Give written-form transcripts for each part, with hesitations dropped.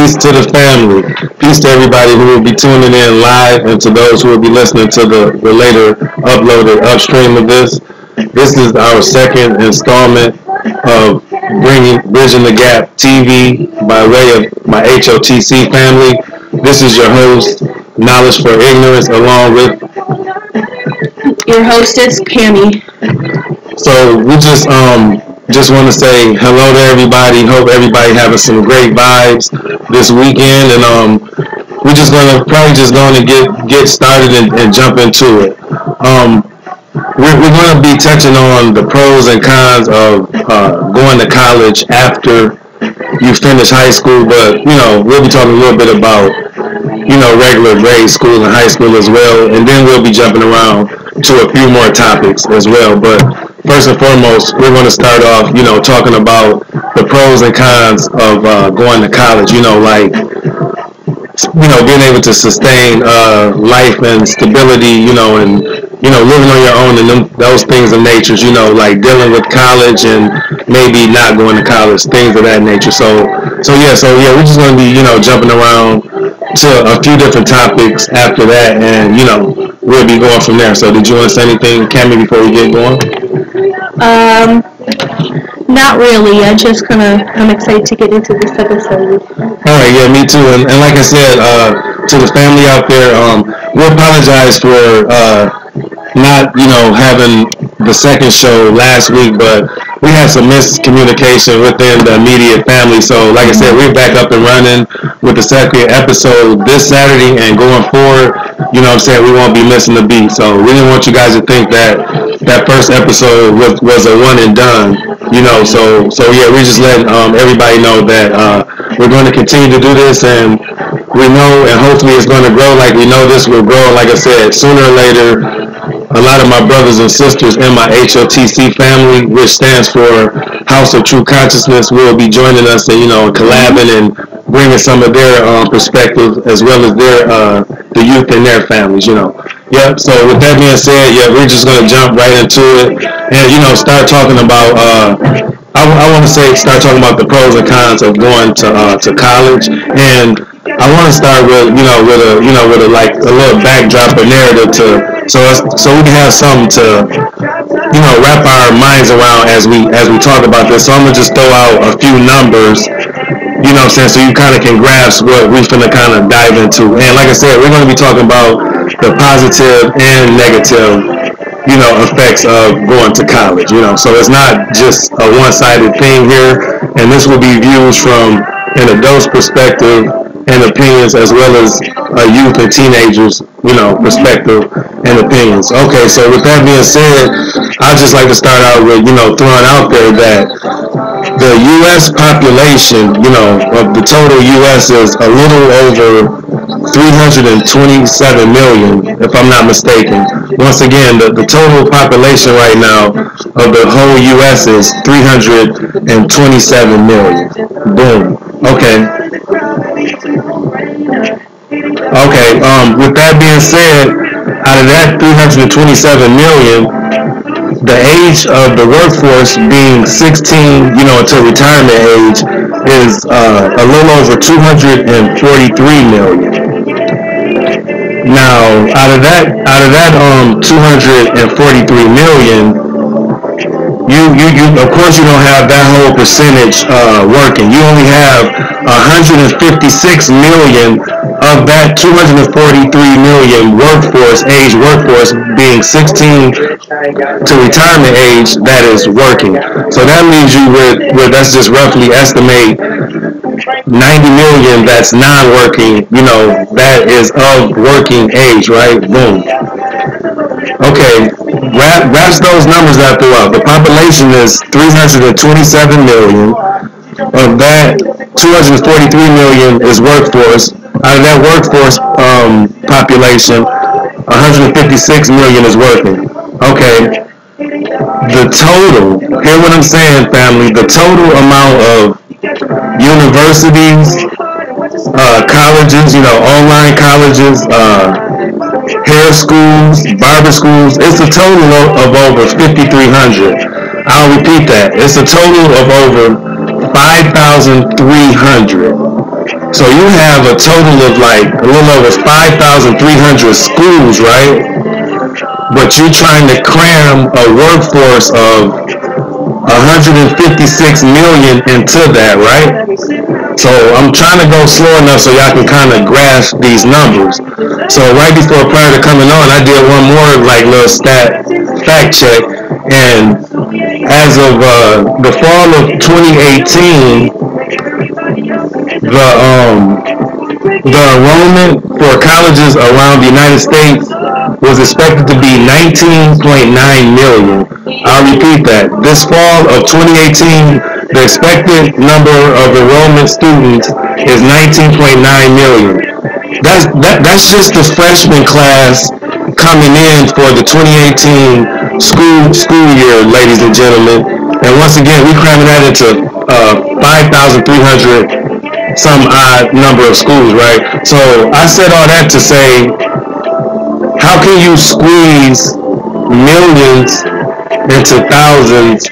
Peace to the family. Peace to everybody who will be tuning in live and to those who will be listening to the later uploaded upstream of this. This is our second installment of Bridging the Gap TV by way of my HOTC family. This is your host, Knowledge for Ignorance, along with your hostess, Cammy. So we just want to say hello to everybody. Hope everybody having some great vibes this weekend, and we're just gonna get started and jump into it. We're gonna be touching on the pros and cons of going to college after you finish high school, but we'll be talking a little bit about regular grade school and high school as well, and then we'll be jumping around to a few more topics as well. But first and foremost, we're going to start off, talking about the pros and cons of going to college. Being able to sustain life and stability, and living on your own and those things of nature. Like dealing with college and maybe not going to college, things of that nature. So yeah, we're just going to be jumping around to a few different topics after that, and we'll be going from there. So did you want to say anything, Cammy, before we get going? Not really. I'm excited to get into this episode. All right, yeah, me too. And like I said, to the family out there, we apologize for not having the second show last week, but we had some miscommunication within the immediate family. So like I said, we're back up and running with the second episode this Saturday, and going forward, we won't be missing a beat. So we didn't want you guys to think that first episode was a one and done, so yeah, we just let everybody know that we're going to continue to do this, and we know, and hopefully it's going to grow like we know this will grow. Like I said, sooner or later, a lot of my brothers and sisters in my HOTC family, which stands for House of True Consciousness, will be joining us and collabing and bringing some of their perspective, as well as the youth in their families. Yep. So with that being said, yeah, we're just gonna jump right into it and start talking about. I want to start talking about the pros and cons of going to college, and I want to start with with a little backdrop or narrative so we can have something to wrap our minds around as we talk about this. So I'm gonna just throw out a few numbers, so you kind of can grasp what we're gonna kind of dive into. And like I said, we're gonna be talking about the positive and negative effects of going to college. So it's not just a one-sided thing here, and this will be views from an adult's perspective and opinions, as well as a youth and teenagers, perspective and opinions. Okay, so with that being said, I'd just like to start out with, throwing out there that the U.S. population, of the total U.S. is a little over 327 million, if I'm not mistaken. Once again, the total population right now of the whole U.S. is 327 million. Boom. Okay. With that being said, out of that 327 million, the age of the workforce being 16, until retirement age, is a little over 243 million. Now, out of that 243 million, you of course you don't have that whole percentage working. You only have 156 million of that 243 million workforce being 16 to retirement age that is working. So that leaves you with let's just roughly estimate 90 million that's non-working, that is of working age, right? Boom. Okay, wraps those numbers that I threw out. The population is 327 million. Of that, 243 million is workforce. Out of that workforce population, 156 million is working. Okay, the total, hear what I'm saying, family, the total amount of universities, colleges, online colleges, hair schools, barber schools, it's a total of over 5,300. I'll repeat that. It's a total of over 5,300 So you have a total of like a little over 5,300 schools, right? But you're trying to cram a workforce of 156 million into that, right? So I'm trying to go slow enough so y'all can kind of grasp these numbers. So right before prior to coming on, I did one more like little fact check, and as of the fall of 2018, the enrollment for colleges around the United States was expected to be 19.9 million. I'll repeat that. This fall of 2018, the expected number of enrollment students is 19.9 million. That's just the freshman class coming in for the 2018 school year, ladies and gentlemen. And once again, we cramming that into 5,300 some odd number of schools, right? So I said all that to say, how can you squeeze millions into thousands,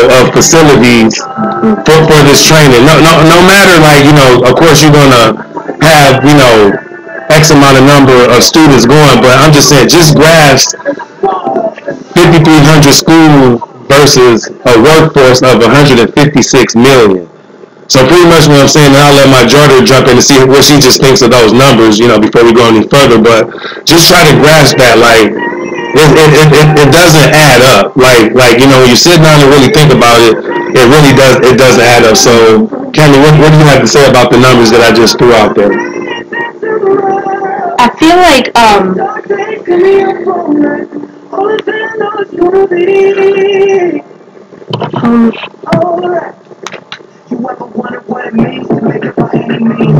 of facilities for this training? No matter, like, of course you're gonna have, X amount of number of students going, but I'm just saying, just grasp 5,300 schools versus a workforce of 156 million. So pretty much what I'm saying, and I'll let my daughter jump in to see what she just thinks of those numbers, before we go any further. But just try to grasp that, like, it doesn't add up. Like when you sit down and really think about it, it doesn't add up. So, Candy, what do you have to say about the numbers that I just threw out there? I feel like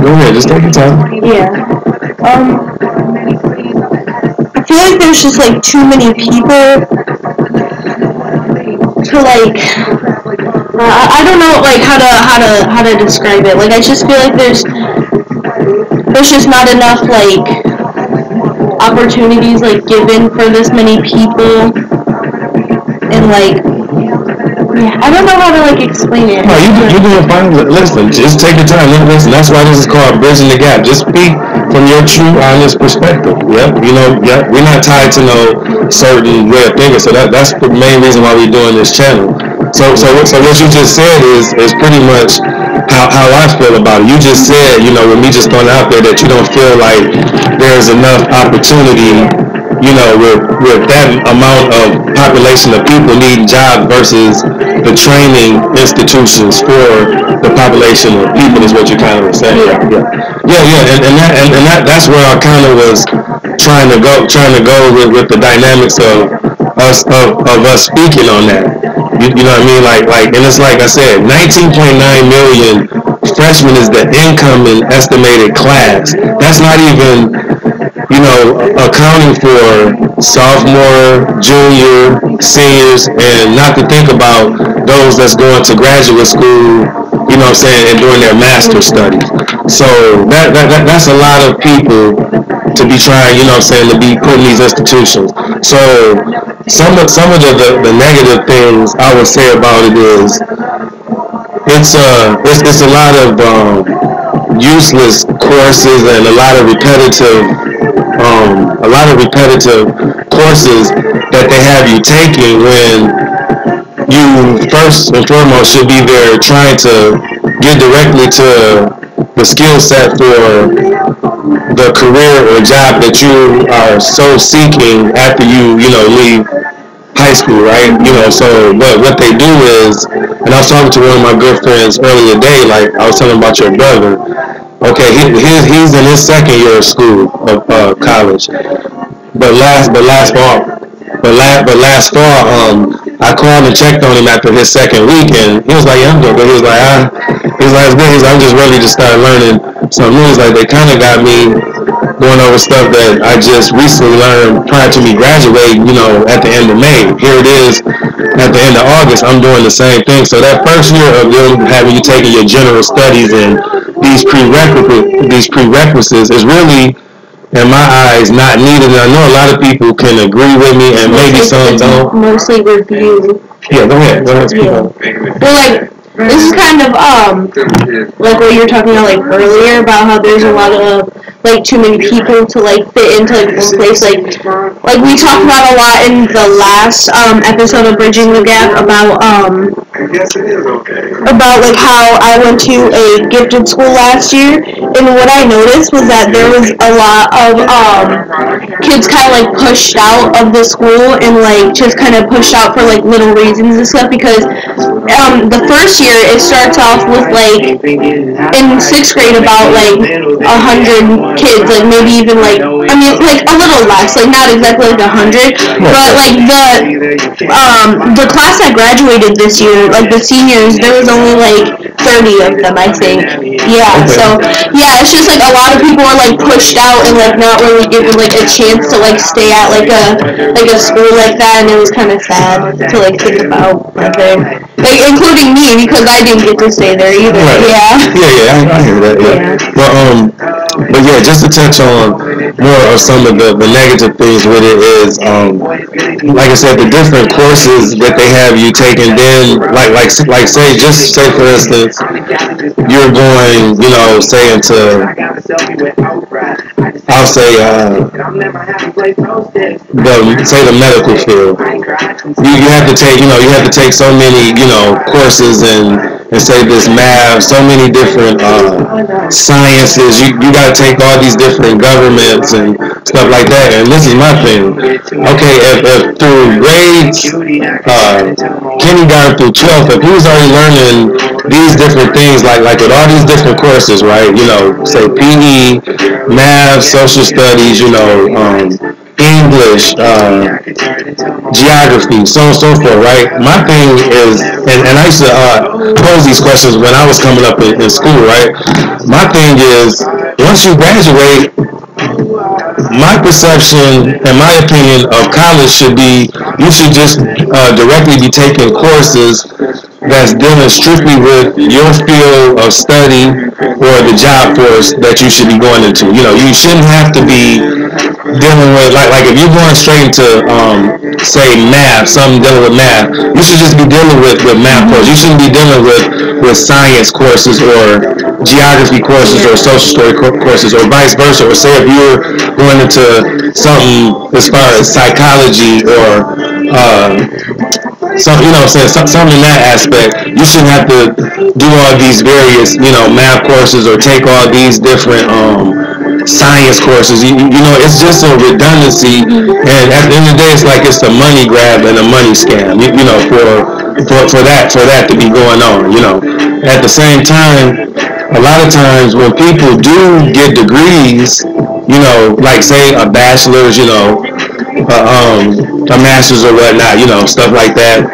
Go ahead, just take your time. Yeah. I feel like there's just like too many people to like. I don't know like how to describe it. Like I just feel like there's just not enough like opportunities like given for this many people, and like. Yeah, I don't know how to like explain it. No, you're doing fine. Listen, just take your time. Listen, that's why this is called Bridging the Gap. Just speak from your true, honest perspective. Yep, we're not tied to no certain way of thinking. So that's the main reason why we're doing this channel. So what you just said is pretty much how I feel about it. You just said, with me just throwing out there that you don't feel like there's enough opportunity, with that amount of population of people needing jobs versus the training institutions for the population of people is what you kind of were saying. And that's where I kind of was trying to go with the dynamics of us speaking on that. You know what I mean? Like, and it's like I said, 19.9 million freshmen is the incoming estimated class. That's not even, accounting for sophomore, junior, seniors, and not to think about those that's going to graduate school, and doing their master's studies. So that's a lot of people to be trying, to be put in these institutions. So some of the negative things I would say about it is it's a lot of useless courses and a lot of repetitive courses that they have you taking when you first and foremost should be there trying to get directly to the skill set for the career or job that you are so seeking after you leave high school, right? So what they do is, and I was talking to one of my good friends earlier today, like I was telling about your brother. Okay, he's in his second year of school of college, but last fall, I called and checked on him after his second week, and he was like, "Yeah, I'm doing good." He was like, it's good. He's like, "I'm just ready to start learning something new." He's like, "They kind of got me going over stuff that I just recently learned prior to me graduating, at the end of May. Here it is at the end of August, I'm doing the same thing." So that first year of them having you taking your general studies and these prerequisites is really, in my eyes, not needed. And I know a lot of people can agree with me, and maybe some don't. Mostly review. Yeah, go ahead. Well, like, this is kind of like what you were talking about like earlier about how there's a lot of like too many people to like fit into like one place. Like we talked about a lot in the last episode of Bridging the Gap about like how I went to a gifted school last year, and what I noticed was that there was a lot of kids kind of like pushed out of the school and like just kind of pushed out for like little reasons and stuff, because the first year it starts off with like in 6th grade about like 100 kids, like maybe even like I mean like a little less, like not exactly like 100, but like the class that graduated this year, like the seniors, there was only like 30 of them, I think. Yeah, so yeah, it's just like a lot of people are like pushed out and like not really given like a chance to like stay at like a school like that, and it was kind of sad to like think about, I think. Like, including me, because I didn't get to stay there either. Right. Yeah, I hear that. Yeah. But yeah, just to touch on more of some of the negative things with it is, like I said, the different courses that they have you take, and then like say for instance, you're going, you know, say into, I'll say the medical field. You have to take so many, you know, courses and say this math, so many different sciences. You got to take all these different governments and stuff like that. And this is my thing. Okay, if through grades, kindergarten through 12th, if he was already learning these different things, like with all these different courses, right? You know, say PE, math, social studies, you know, English, geography, so on and so forth, right? My thing is, and I used to pose these questions when I was coming up in school, right? My thing is, once you graduate, my perception and my opinion of college should be, you should just directly be taking courses that's dealing strictly with your field of study or the job force that you should be going into. You know, you shouldn't have to be dealing with, like if you're going straight into, say, math, something dealing with math, you should just be dealing with math courses. You shouldn't be dealing with science courses or geography courses or social story courses, or vice versa. Or say if you're going into something as far as psychology or something in that aspect, you shouldn't have to do all these various, you know, math courses or take all these different science courses. You know, it's just a redundancy, and at the end of the day, it's like it's a money grab and a money scam. You know, for that to be going on. You know, at the same time, a lot of times when people do get degrees, you know, like say a bachelor's, you know, a master's or whatnot, you know, stuff like that,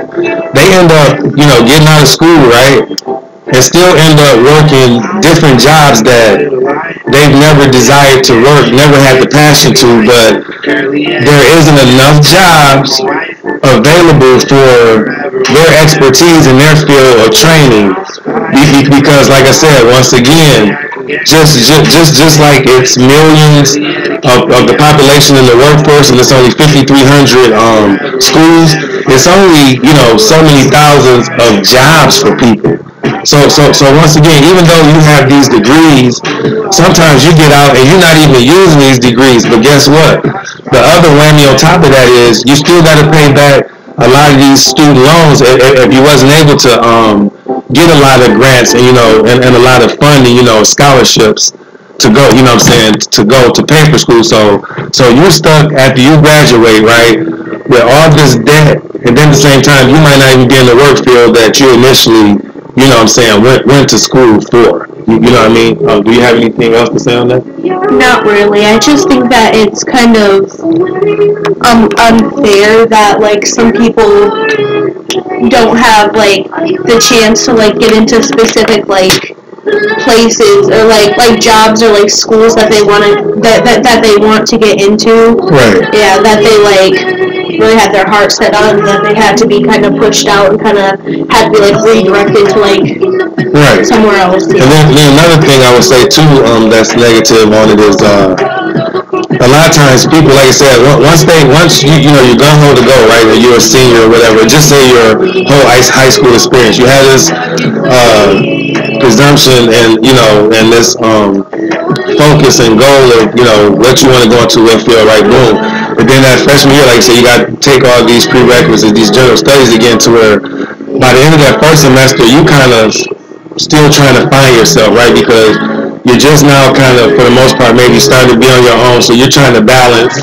they end up, you know, getting out of school, right, and still end up working different jobs that they've never desired to work, never had the passion to, but there isn't enough jobs available for their expertise in their field of training, because like I said, once again, just like it's millions of the population in the workforce, and it's only 5,300 schools, it's only, you know, so many thousands of jobs for people. So once again, even though you have these degrees, sometimes you get out and you're not even using these degrees. But guess what? The other whammy on top of that is you still got to pay back a lot of these student loans if you wasn't able to get a lot of grants and, you know, and a lot of funding, you know, scholarships to go, you know what I'm saying, to go to pay for school. So you're stuck after you graduate, right, with all this debt, and then at the same time you might not even be in the work field that you initially, you know what I'm saying, went to school for. You know what I mean? Do you have anything else to say on that? Not really. I just think that it's kind of unfair that like some people don't have like the chance to like get into specific like places or like jobs or like schools that they want to get into. Right. Yeah, that they like really had their heart set on, that they had to be kind of pushed out and kind of had to be like redirected to like somewhere else. And then another thing I would say too, that's negative on it is a lot of times people, like I said, once you know you're gung ho to go, right, or you're a senior or whatever, just say your whole high school experience, you have this presumption and and this focus and goal of what you want to go into, what field, right? Boom. And then that freshman year, like I said, you got to take all these prerequisites, these general studies again, to where by the end of that first semester, you kind of still trying to find yourself, right? Because you're just now kind of, for the most part, maybe starting to be on your own. So you're trying to balance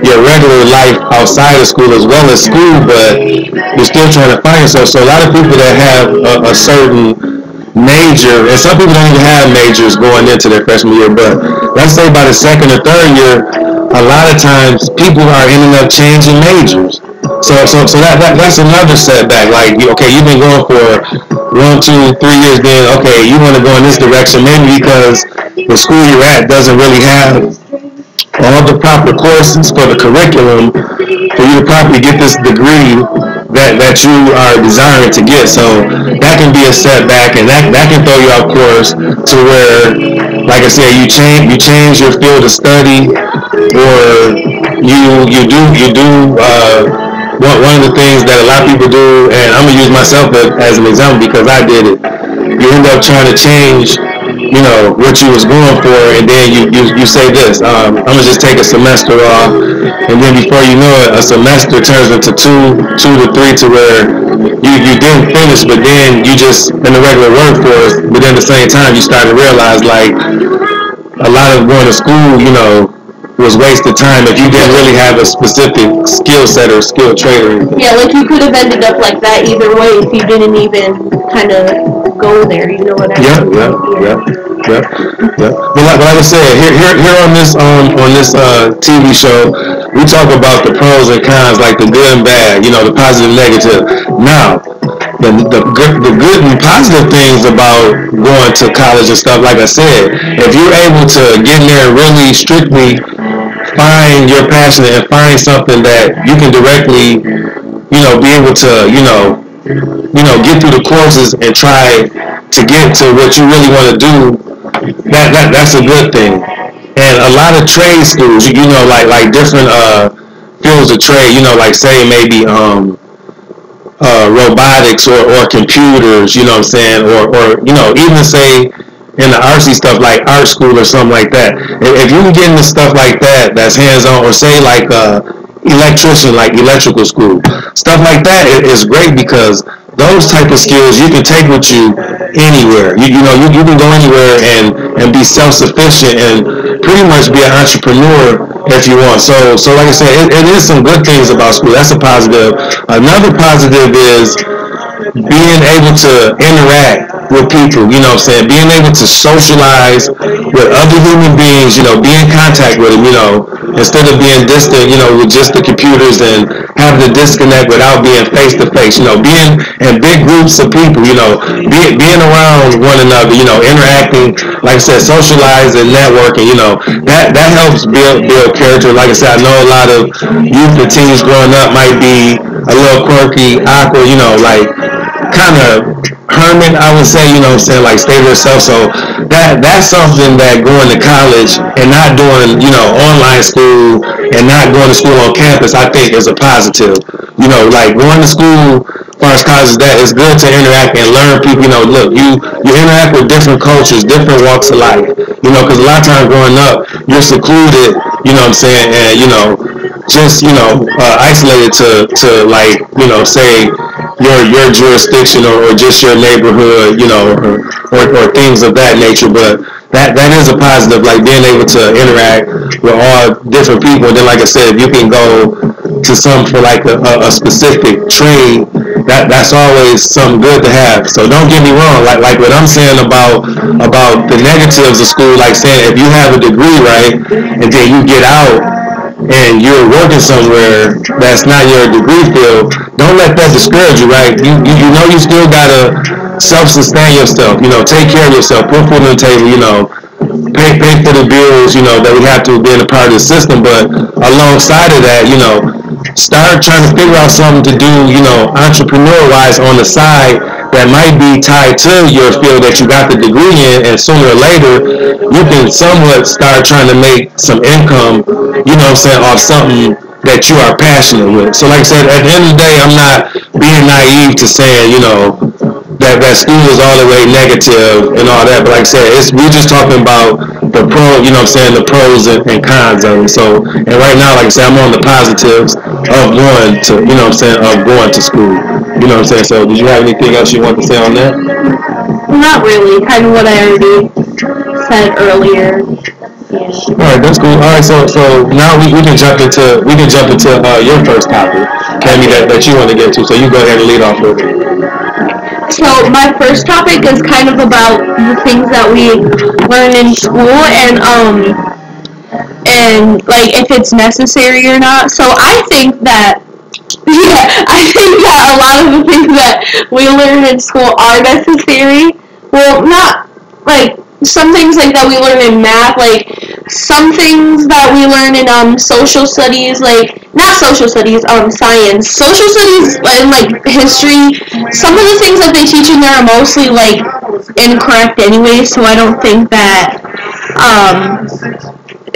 your regular life outside of school as well as school, but you're still trying to find yourself. So a lot of people that have a certain major, and some people don't even have majors going into their freshman year, but let's say by the second or third year, a lot of times people are ending up changing majors. So that's another setback. Like, okay, you've been going for 1, 2, 3 years, then okay, you want to go in this direction, maybe because the school you're at doesn't really have all the proper courses for the curriculum for you to properly get this degree that you are desiring to get. So that can be a setback, and that can throw you off course to where, like I said, you change your field of study, or you do one of the things that a lot of people do, and I'm gonna use myself as an example because I did it. You end up trying to change what you was going for, and then you say this, I'm gonna just take a semester off, and then before you know it, a semester turns into two to three, to where you didn't finish, but then you just in the regular workforce, but then at the same time you start to realize like a lot of going to school, was wasted time if you didn't really have a specific skill set or skill trait or anything. Yeah, like you could have ended up like that either way if you didn't even kind of go there. You know what I mean? Yeah. But like I said, here on this TV show, we talk about the pros and cons, like the good and bad, the positive and negative. Now, the good and positive things about going to college and stuff, like I said, if you're able to get in there and really strictly find your passion and find something that you can directly, be able to, get through the courses and try to get to what you really want to do, that's a good thing. And a lot of trade schools, like different fields of trade, like say maybe robotics or computers, you know what I'm saying, or even say in the artsy stuff like art school or something like that. If you can get into stuff like that, that's hands-on, or say like electrician, like electrical school, stuff like that is great because those type of skills you can take with you anywhere. You can go anywhere and be self-sufficient and pretty much be an entrepreneur if you want. So like I said, it is some good things about school. That's a positive. Another positive is being able to interact with people, being able to socialize with other human beings, be in contact with them, instead of being distant, with just the computers and having to disconnect without being face to face, being in big groups of people, being around one another, interacting, like I said, socializing, networking, that helps build character. Like I said, I know a lot of youth and teens growing up might be a little quirky, awkward, like kind of hermit, I would say, like stay to yourself. So that's something that going to college and not doing, online school and not going to school on campus, I think is a positive. Like going to school, as far as college is that, it's good to interact and learn people. Look, you interact with different cultures, different walks of life. Because a lot of times growing up, you're secluded, and just isolated to like say your jurisdiction or just your neighborhood, or things of that nature. But that is a positive, like being able to interact with all different people. And then, like I said, if you can go to some for like a specific trade, that's always something good to have. So don't get me wrong, like what I'm saying about the negatives of school, like saying if you have a degree, right, and then you get out and you're working somewhere that's not your degree field, don't let that discourage you, right? You still gotta self-sustain yourself, take care of yourself, put food on the table, pay for the bills, that we have to be a part of the system. But alongside of that, start trying to figure out something to do, entrepreneur-wise on the side that might be tied to your field that you got the degree in, and sooner or later you can somewhat start trying to make some income, you know what I'm saying, off something that you are passionate with. So like I said, at the end of the day, I'm not being naive to saying, you know, that school is all the way negative and all that. But like I said, we're just talking about the pro, you know what I'm saying, the pros and cons of it. So, and right now, like I said, I'm on the positives of going to, you know what I'm saying, of going to school. You know what I'm saying? So did you have anything else you want to say on that? Not really. Kind of what I already said earlier. Yeah. All right, that's cool. All right, so now we can jump into your first topic, Tammy, that you want to get to. So you go ahead and lead off with it. So my first topic is kind of about the things that we learn in school and like if it's necessary or not. So I think that a lot of the things that we learn in school are necessary. Well, not like some things like that we learn in math, like some things that we learn in social studies, like not social studies, science, social studies and like history. Some of the things that they teach in there are mostly like incorrect anyway, so I don't think that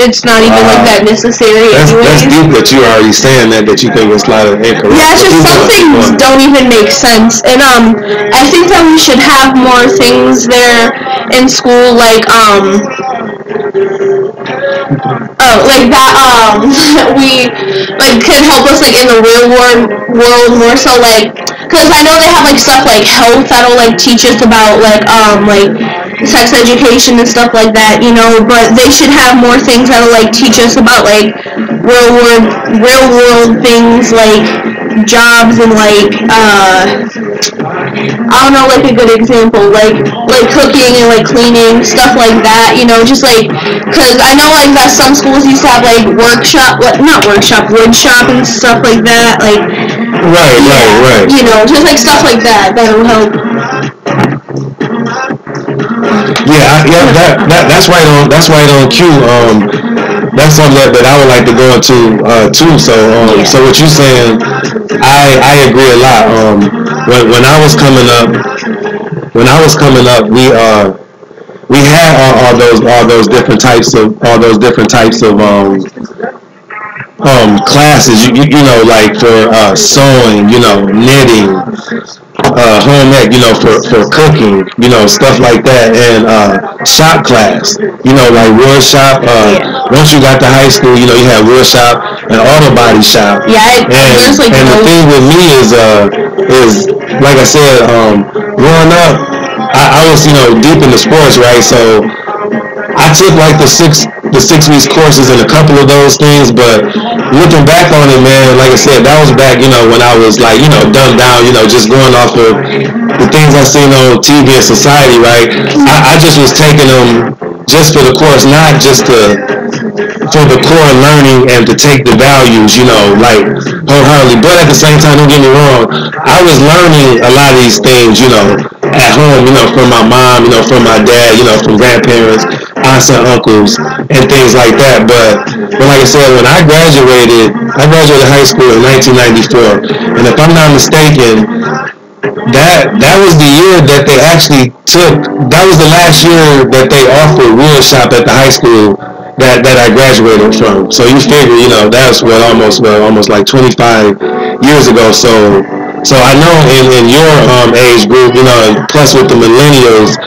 it's not even like that necessary. That's deep that you're already saying that you think it's a lot of incorrect. Yeah, it's just some things don't even make sense, and I think that we should have more things there in school, like like that we like could help us like in the real world more so, like because I know they have like stuff like health that'll like teach us about like sex education and stuff like that, you know, but they should have more things that'll like teach us about like real world things like jobs and like I don't know, like a good example, like cooking and like cleaning, stuff like that, you know, just like, because I know like that some schools used to have like wood shop and stuff like that, like right, you know, just like stuff like that that'll help. That's right on cue. That's something that I would like to go into too. So what you're saying, I agree a lot. When I was coming up, we had all those different types of classes. You know, like for sewing, you know, knitting, home ec, you know, for cooking, you know, stuff like that, and shop class, you know, like wood shop. Once you got to high school, you know, you had wood shop and auto body shop. Yeah, and the thing with me is like I said, growing up, I was, you know, deep into sports, right? So I took like the 6 weeks courses in a couple of those things, but looking back on it, man, like I said, that was back, you know, when I was like, you know, dumbed down, you know, just going off of the things I seen on TV and society, right? I just was taking them just for the course, not just for the core learning and to take the values, you know, like wholeheartedly. But at the same time, don't get me wrong, I was learning a lot of these things, you know, at home, you know, from my mom, you know, from my dad, you know, from grandparents, aunts and uncles, and things like that. But like I said, when I graduated high school in 1994, and if I'm not mistaken, that was the year that they actually that was the last year that they offered wood shop at the high school that I graduated from. So you figure, you know, that's almost like 25 years ago. So I know in your age group, you know, plus with the millennials,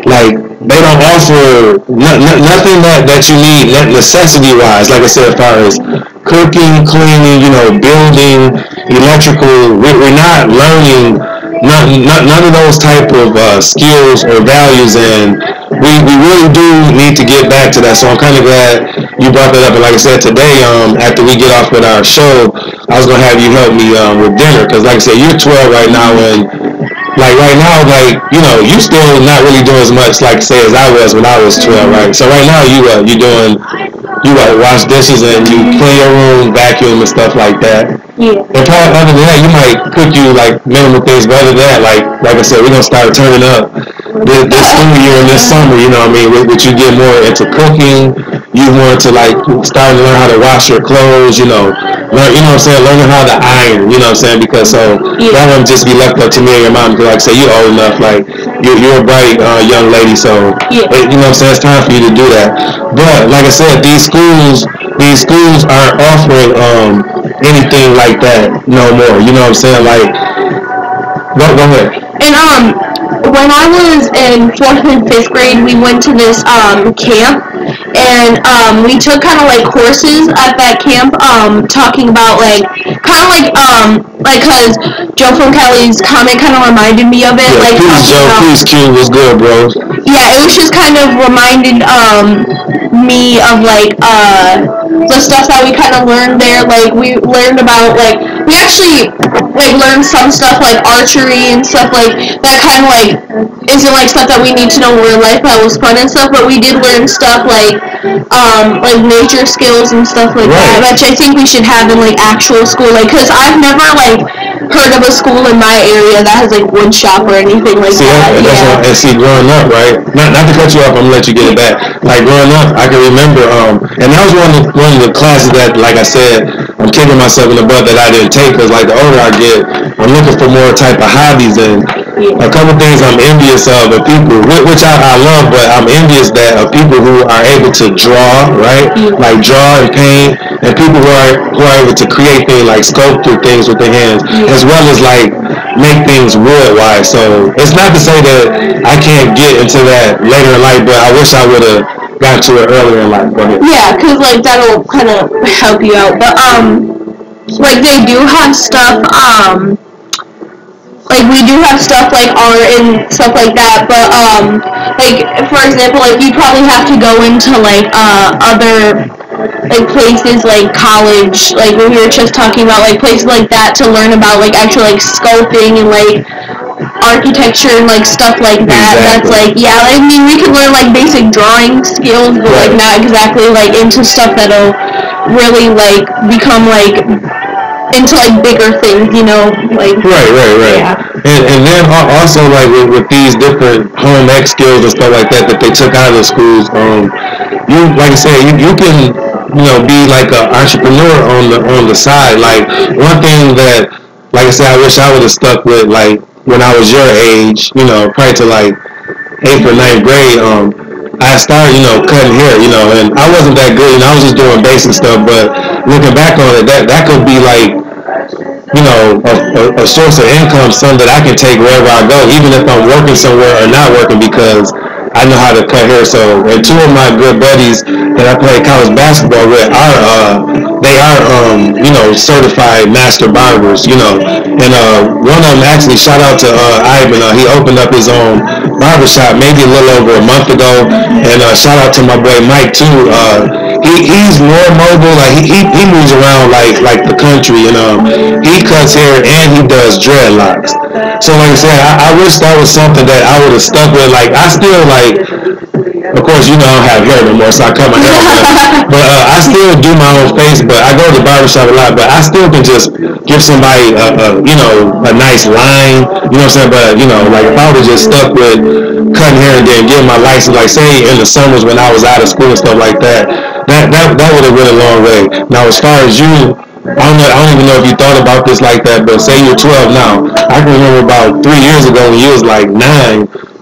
like they don't offer nothing that you need necessity-wise. Like I said, as far as cooking, cleaning, you know, building, electrical, we're not learning none of those type of skills or values, and we really do need to get back to that. So I'm kind of glad you brought that up. And like I said, today, after we get off with our show, I was gonna have you help me with dinner, because like I said, you're 12 right now, and like right now, like, you know, you still not really doing as much, like say, as I was when I was 12, right? So right now you wash dishes and you clean your room, vacuum and stuff like that. Yeah. And probably other than that, you might cook you like minimal things, but other than that, like I said, we're gonna start turning up this school year and this summer, you know what I mean, with you get more into cooking, you want to like start to learn how to wash your clothes, learn, you know what I'm saying, learning how to iron, you know what I'm saying, because so that wouldn't just be left up to me and your mom, because like I say, you're old enough, like you're a bright young lady, so you know what I'm saying, it's time for you to do that. But like I said, these schools aren't offering anything like that no more, you know what I'm saying, like go ahead. And when I was in 4th and 5th grade, we went to this camp, and we took kind of like courses at that camp, talking about like kind of like because Joe from Kelly's comment kind of reminded me of it. Yeah, like please, Joe, please, Q was good, bro. Yeah, it was just kind of reminded me of like the stuff that we kind of learned there. Like we learned about like we actually like learned some stuff like archery and stuff like that. Kind of like isn't like stuff that we need to know in real life. That was fun and stuff, but we did learn stuff like nature skills and stuff like that, which I think we should have in like actual school. Like, cause I've never like heard of a school in my area that has like wood shop or anything like that. And see, growing up, right? Not to cut you off, I'm gonna let you get it back. Like growing up, I can remember, and that was one of the classes that, like I said, I'm kicking myself in the butt that I didn't take, because like the older I get, I'm looking for more type of hobbies, and a couple things I'm envious of people, which I love, but I'm envious of people who are able to draw, right? Like draw and paint, and people who are able to create things like sculpt through things with their hands, as well as like make things wood-wise. So it's not to say that I can't get into that later in life, but I wish I would have got to it earlier in life. Go ahead. Yeah, cause like that'll kind of help you out. But like they do have stuff. Like we do have stuff like art and stuff like that, but like for example, like you probably have to go into like other like places like college, like we were just talking about, like places like that to learn about like actual like sculpting and like architecture and like stuff like that. Exactly. That's like I mean we could learn like basic drawing skills, but like not exactly like into stuff that'll really like become like into like bigger things, like right. Yeah. And then also like with these different home ec skills and stuff like that they took out of the schools, you like I said, you can be like an entrepreneur on the side. Like one thing that, like I said, I wish I would have stuck with, like when I was your age, probably to like 8th or 9th grade, I started, cutting hair, and I wasn't that good, I was just doing basic stuff, but looking back on it, that could be like, a source of income, something that I can take wherever I go, even if I'm working somewhere or not working, because I know how to cut hair. So, and two of my good buddies that I played college basketball with they are certified master barbers, and one of them actually, shout out to Ivan, he opened up his own barbershop maybe a little over a month ago, and shout out to my boy Mike too. He's more mobile, like he moves around like the country, he cuts hair and he does dreadlocks. So like I said, I wish that was something that I would have stuck with. Like I still like, of course I don't have hair no more, so I cut my hair off. But I still do my own face, but I go to the barbershop a lot, but I still can just give somebody a nice line, you know what I'm saying? But like if I would have just stuck with cutting hair and then getting my license, like say in the summers when I was out of school and stuff like that would have went a long way. Now as far as you, I don't even know if you thought about this like that, but say you're 12 now. I can remember about 3 years ago when you was like 9,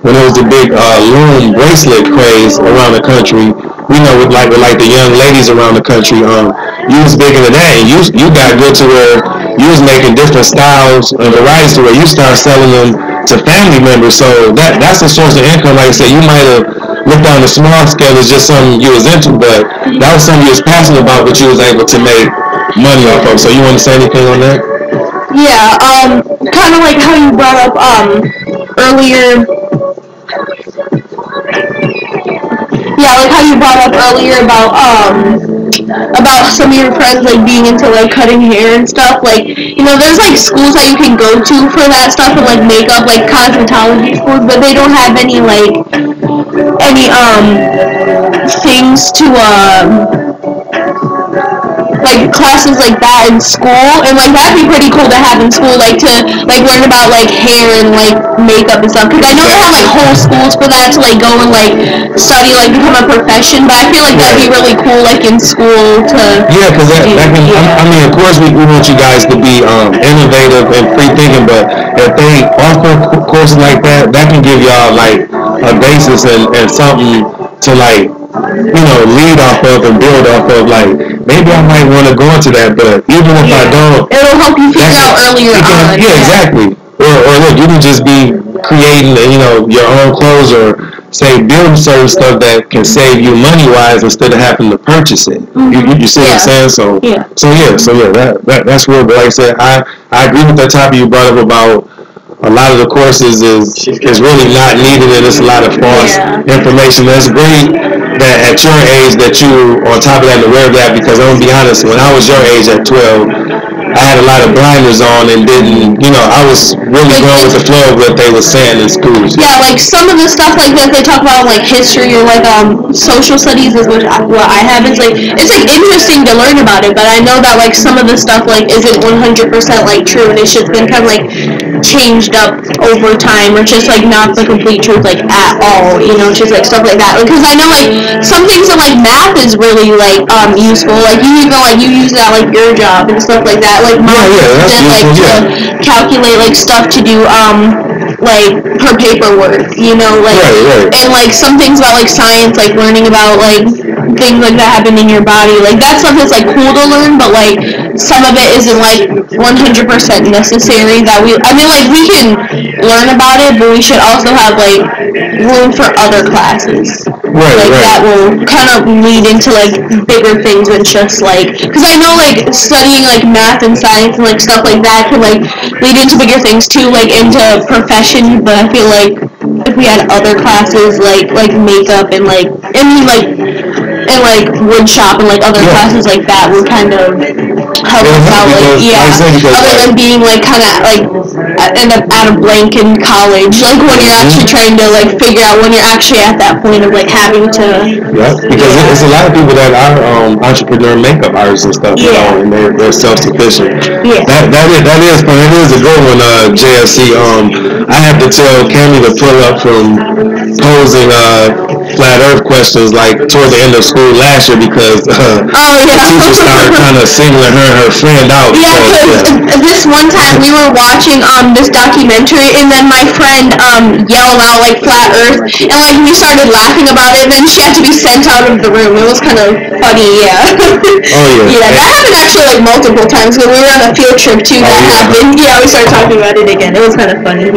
when there was the big loom bracelet craze around the country. With like the young ladies around the country. You was big into that, and you got good to where you was making different styles and varieties to where you start selling them to family members. So that's a source of income. Like I said, you might have looked on the small scale as just something you was into, but that was something you was passionate about, but you was able to make money off of. So you want to say anything on that? Yeah, kind of like how you brought up earlier. Yeah, like how you brought up earlier about some of your friends like being into like cutting hair and stuff. Like there's like schools that you can go to for that stuff and like makeup, like cosmetology schools, but they don't have any things to like classes like that in school, and like that'd be pretty cool to have in school, like to like learn about like hair and like makeup and stuff. Because I know they have like whole schools for that to like go and like study, like become a profession. But I feel like that'd be really cool, like in school to. Yeah, because that can, I mean, of course, we want you guys to be innovative and free thinking, but if they offer courses like that, that can give y'all like a basis and something to like, you know, lead off of and build off of. Like, maybe I might want to go into that, but even if I don't, it'll help you figure out earlier on. Yeah, exactly. Or look, you can just be creating, you know, your own clothes, or say build certain stuff that can save you money wise instead of having to purchase it. You see what I'm saying? So that's real. But like I said, I agree with that topic you brought up about a lot of the courses is really not needed, and it's a lot of false information. That's great that at your age that you on top of that and aware of that, because I'm gonna be honest, when I was your age at 12, I had a lot of blinders on and didn't, you know, I was really going with the flow of what they were saying in schools. Yeah, like some of the stuff like that they talk about, like history or like social studies is what I have. It's like interesting to learn about it, but I know that like some of the stuff like isn't 100% like true, and it's just been kind of like changed up over time, or just like not the complete truth like at all, you know, just like stuff like that. Because I know like some things in like math is really like useful, like you even like you use that like your job and stuff like that. Like mom did like to calculate like stuff to do like her paperwork, you know, like and like some things about like science, like learning about like things like that happen in your body, like that stuff is like cool to learn, but like some of it isn't like 100% necessary. That I mean like we can learn about it, but we should also have like room for other classes, that will kind of lead into like bigger things than just like, because I know like studying like math and science and like stuff like that can like lead into bigger things too, like into profession. But I feel like if we had other classes like makeup and like wood shop and like other classes like that would kind of help us out, other than being like kind of like end up at a blank in college, like when you're actually trying to like figure out when you're actually at that point of like having to. Because there's a lot of people that are entrepreneur makeup artists and stuff, you know, and they're self-sufficient. That is a good one, JSC. I have to tell Cammy to pull up from posing flat earth questions like toward the end of school last year, because the teacher started kind of singling her and her friend out. Because this one time we were watching this documentary, and then my friend yelled out like flat earth, and like we started laughing about it, and then she had to be sent out of the room. It was kind of funny. That happened actually like multiple times, because we were on a field trip too. That happened. We started talking about it again. It was kind of funny.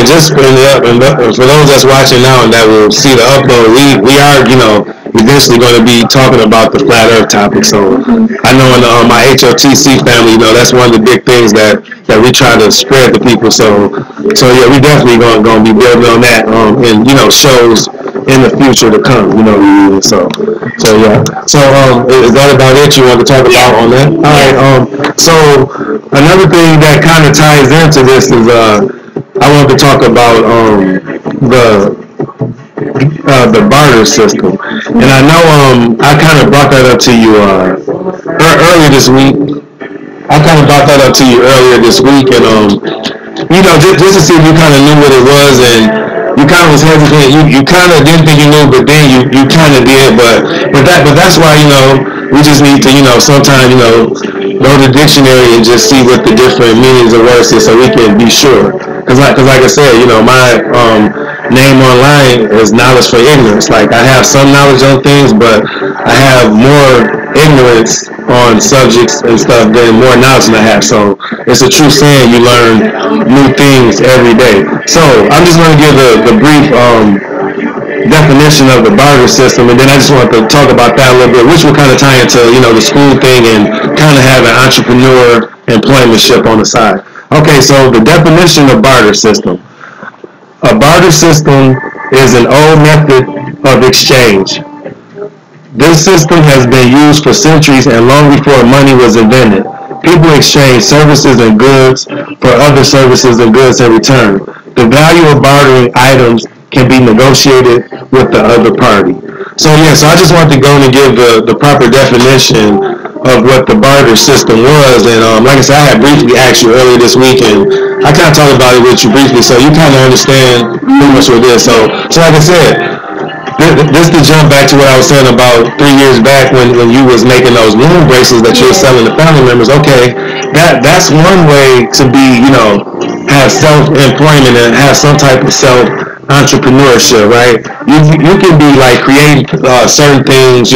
Just putting it up, and for those that's watching now and that will see the upload, we are, you know, eventually going to be talking about the flat earth topic. So I know in my HOTC family, you know, that's one of the big things that we try to spread to people. So yeah, we definitely going to be building on that, and you know, shows in the future to come, you know. So is that about it you want to talk about on that? All right. So another thing that kind of ties into this is I want to talk about the barter system, and I know I kind of brought that up to you earlier this week. And you know, just to see if you kind of knew what it was, and you kind of was hesitant. You kind of didn't think you knew, but then you kind of did. But that's why, you know, we just need to, you know, sometimes, you know, go to the dictionary and just see what the different meanings of words is, so we can be sure. Because like I said, you know, my name online is knowledge for ignorance. Like, I have some knowledge on things, but I have more ignorance on subjects and stuff than more knowledge than I have. So it's a true saying, you learn new things every day. So I'm just going to give the brief definition of the barter system, and then I just want to talk about that a little bit, which will kind of tie into, you know, the school thing and kind of have an entrepreneur employmentship on the side. Okay, so the definition of barter system. A barter system is an old method of exchange. This system has been used for centuries and long before money was invented. People exchange services and goods for other services and goods in return. The value of bartering items can be negotiated with the other party. So I just want to go and give the proper definition of what the barter system was. And like I said, I had briefly asked you earlier this week, and I kind of talked about it with you briefly, so you kind of understand pretty much what it is. So like I said, this to jump back to what I was saying about 3 years back when you was making those loom bracelets that you were selling to family members. Okay, that's one way to be, have self-employment and have some type of self-entrepreneurship, right? You can be like creating certain things,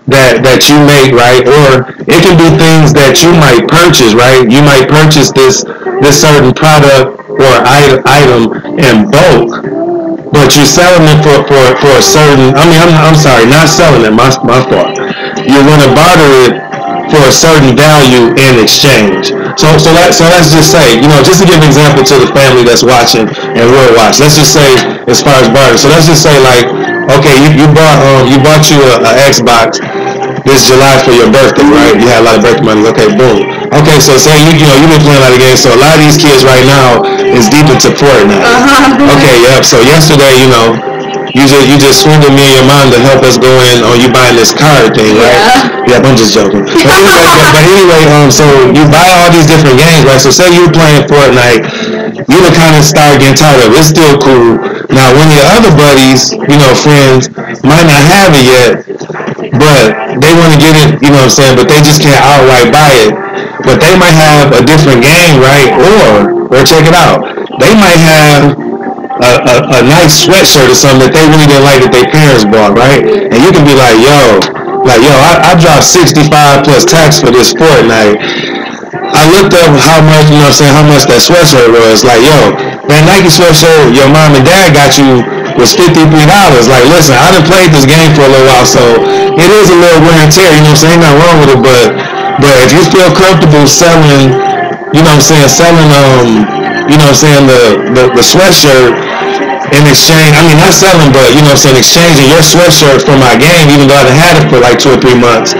that you make, right? Or it can be things that you might purchase, right? You might purchase this certain product or item in bulk, but you're selling it for a certain. I'm sorry, not selling it. My fault. You're going to barter it for a certain value in exchange. So let's just say, just to give an example to the family that's watching and will watch. Let's just say, as far as barter. So let's just say, like, okay, you bought you a Xbox this July for your birthday, right? You had a lot of birthday money. Okay, boom. Okay, so say you've been playing a lot of games. So a lot of these kids right now is deep into Fortnite. Okay, yep. So yesterday, you just swindled me and your mom to help us go in on you buying this card thing, right? Yeah, I'm just joking. But anyway, so you buy all these different games, right? So say you're playing Fortnite, you would kind of start getting tired of it. It's still cool. Now, when your other buddies, friends, might not have it yet, but they want to get it, but they just can't outright buy it. But they might have a different game, right? Or check it out, they might have a nice sweatshirt or something that they really didn't like that their parents bought, right? And you can be like, I dropped 65 plus tax for this Fortnite. I looked up how much, how much that sweatshirt was. Like, that Nike sweatshirt your mom and dad got you was $53. Like, listen, I done played this game for a little while, so it is a little wear and tear, ain't nothing wrong with it, but if you feel comfortable selling, selling, the sweatshirt in exchange, not selling, but, exchanging your sweatshirt for my game, even though I had it for like 2 or 3 months.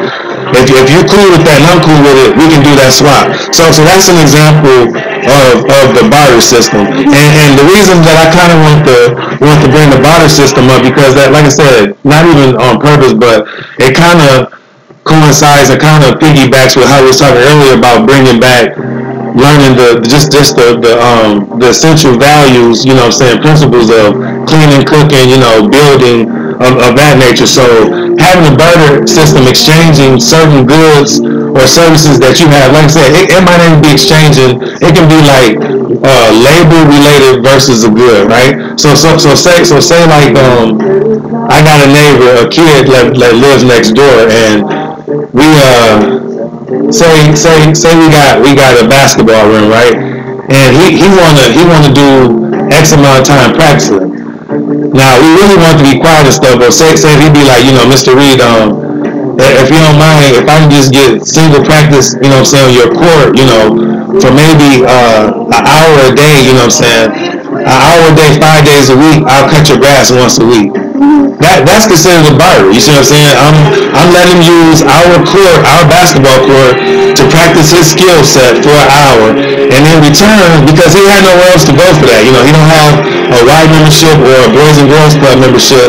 If you're cool with that and I'm cool with it, we can do that swap. So that's an example of the barter system. And the reason that I kind of want to bring the barter system up, because that, like I said, not even on purpose, but it kind of coincides and kind of piggybacks with how we was talking earlier about bringing back learning the essential values, principles of cleaning, cooking, building, of that nature. So having a barter system, exchanging certain goods or services that you have, like I said, it might not even be exchanging. It can be like labor related versus a good, right? So say like I got a neighbor, a kid that lives next door, and we say we got a basketball room, right? And he wanna do X amount of time practicing. Now we really want to be quiet and stuff, but say he'd be like, Mr. Reed, if you don't mind, if I can just get single practice, on your court, for maybe an hour a day, an hour a day, 5 days a week, I'll cut your grass once a week. That's considered a barter. You see what I'm saying? I'm letting him use our basketball court to practice his skill set for an hour, and in return, because he had nowhere else to go for that, he don't have a Y membership or a Boys and Girls Club membership.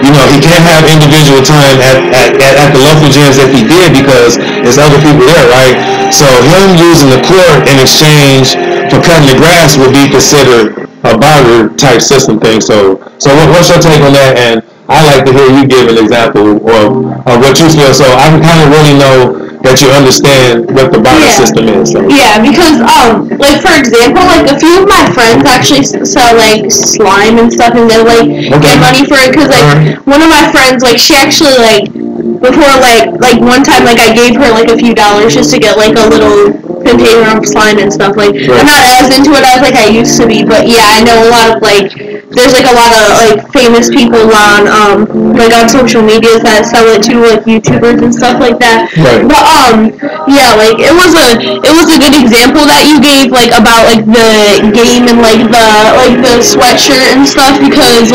He can't have individual time at the local gyms if he did, because there's other people there, right? So him using the court in exchange for cutting the grass would be considered a barter type system thing. So what's your take on that? And I like to hear you give an example of what you feel, so I can kind of really know that you understand what the barter system is. So. Yeah, because like for example, like a few of my friends actually sell like slime and stuff, and they get money for it. Cause like one of my friends, like she actually before like one time I gave her like a few dollars just to get like a little container of slime and stuff. Like I'm not as into it as I used to be, but yeah, I know a lot of there's a lot of famous people on on social media that sell it to YouTubers and stuff like that. Right. But yeah, it was a good example that you gave about the game and the sweatshirt and stuff, because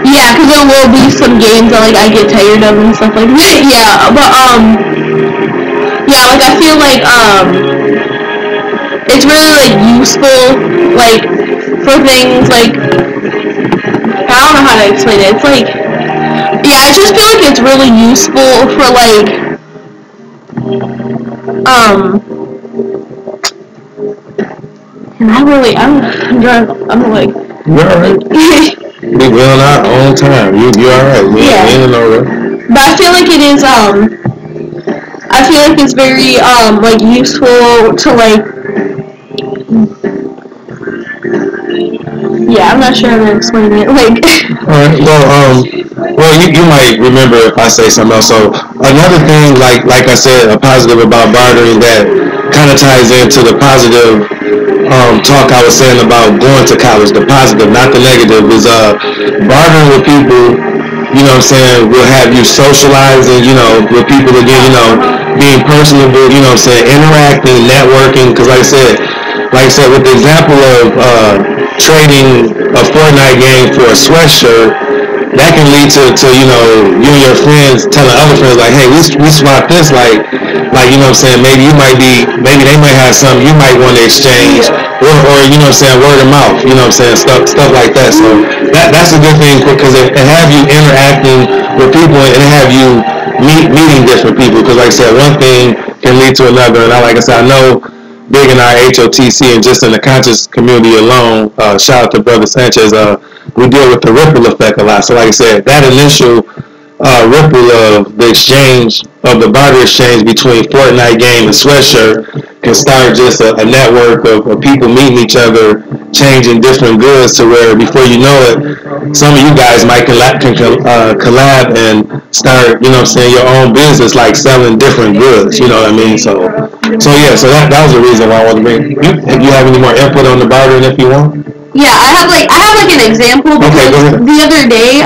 yeah, because there will be some games that I get tired of and stuff like that. Yeah, but yeah, I feel it's really useful for things I don't know how to explain it. It's yeah, I just feel it's really useful for And I'm like. You're alright. We're on our own time. You're alright. Yeah. But I feel like it is, I feel like it's very, like, useful to, like, yeah, I'm not sure how to explain it, like. Alright, well, you might remember if I say something else. So, another thing, like I said, a positive about bartering that kind of ties into the positive talk I was saying about going to college. The positive, not the negative, is bartering with people, you know what I'm saying, will have you socializing, you know, with people again, you know, being personable, you know what I'm saying, interacting, networking, because like I said, with the example of trading a Fortnite game for a sweatshirt, that can lead to you know, you and your friends telling other friends like, hey, we swap this, like you know what I'm saying, maybe they might have something you might want to exchange, or you know what I'm saying, word of mouth, you know what I'm saying, stuff like that. So that's a good thing because it have you interacting with people and have you meeting different people, because like I said, one thing can lead to another, and like I said, I know big in our HOTC and just in the conscious community alone, shout out to Brother Sanchez, we deal with the ripple effect a lot. So like I said, that initial ripple of the exchange, of the barter exchange between Fortnite game and sweatshirt can start just a network of people meeting each other, changing different goods to where before you know it, some of you guys might collab and start, you know what I'm saying, your own business, like selling different goods, you know what I mean? So yeah, so that was the reason why I wanted to bring. If you have any more input on the bartering, if you want. Yeah, I have like an example because the other day,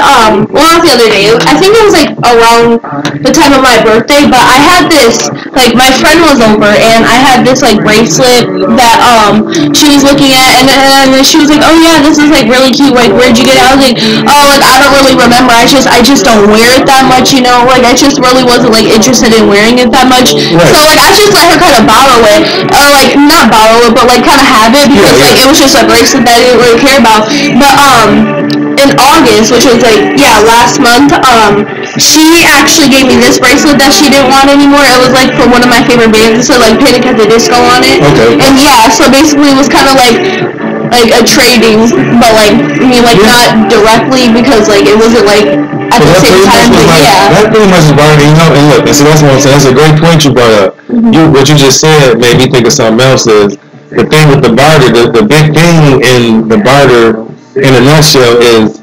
well, not the other day, I think it was like around the time of my birthday, but I had this, like, my friend was over and I had this like bracelet that she was looking at, and then she was like, oh yeah, this is like really cute, like, where'd you get it? I was like, oh, like, I don't really remember, I just don't wear it that much, you know, like, I just really wasn't like interested in wearing it that much, so like I just let her kind of borrow it, or like not borrow it, but like kind of have it, because like it was just a bracelet that I didn't really care about. But in August, which was like, yeah, last month, she actually gave me this bracelet that she didn't want anymore. It was like for one of my favorite bands. It said like Panic at the Disco on it. Okay. And yeah, so basically it was kind of like a trading, but like, I mean, like not directly, because like it wasn't like at the same time, but yeah. That pretty much is bartering, you know, and look, so that's what I'm saying, that's a great point you brought up. What you just said made me think of something else. Is the thing with the barter, the big thing in the barter, in a nutshell, is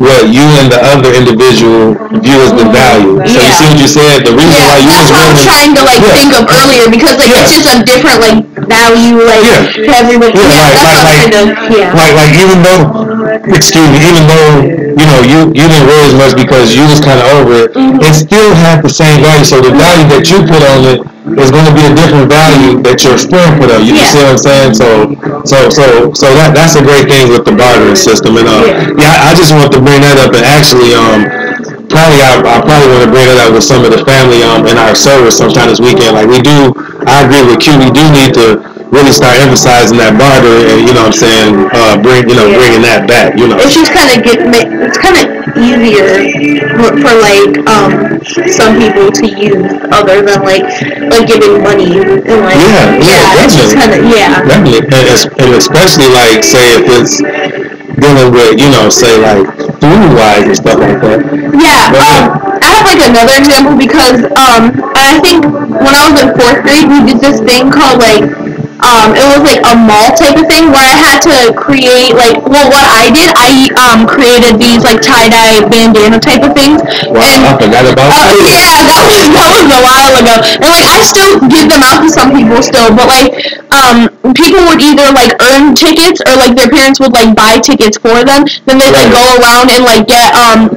what you and the other individual view as the value. So you see what you said? The reason why you that's what I was trying to like think of earlier, because like it's just a different like value, like to everybody. Like even though, even though, you know, you didn't wear as much because you was kind of over it, it still had the same value. So the value that you put on it is going to be a different value that your friend put on. You see what I'm saying? So that's a great thing with the bartering system. And I just want to bring that up, and actually I probably want to bring that up with some of the family in our service sometime this weekend. Like I agree with Q. We do need to really start emphasizing that barter, and you know what I'm saying, bringing that back. You know, it's just kind of it's kind of easier for like some people to use, other than like giving money and like it's just kind of definitely, and especially like say if it's dealing with, you know, say like food wise and stuff like that. I have like another example, because I think when I was in 4th grade we did this thing called like it was like a mall type of thing where I had to create like, well, what I did, I created these like tie-dye bandana type of things. Wow, and I forgot about that. Yeah, that was a while ago. And like I still give them out to some people still, but like people would either like earn tickets, or like their parents would like buy tickets for them. Then they'd like go around and like get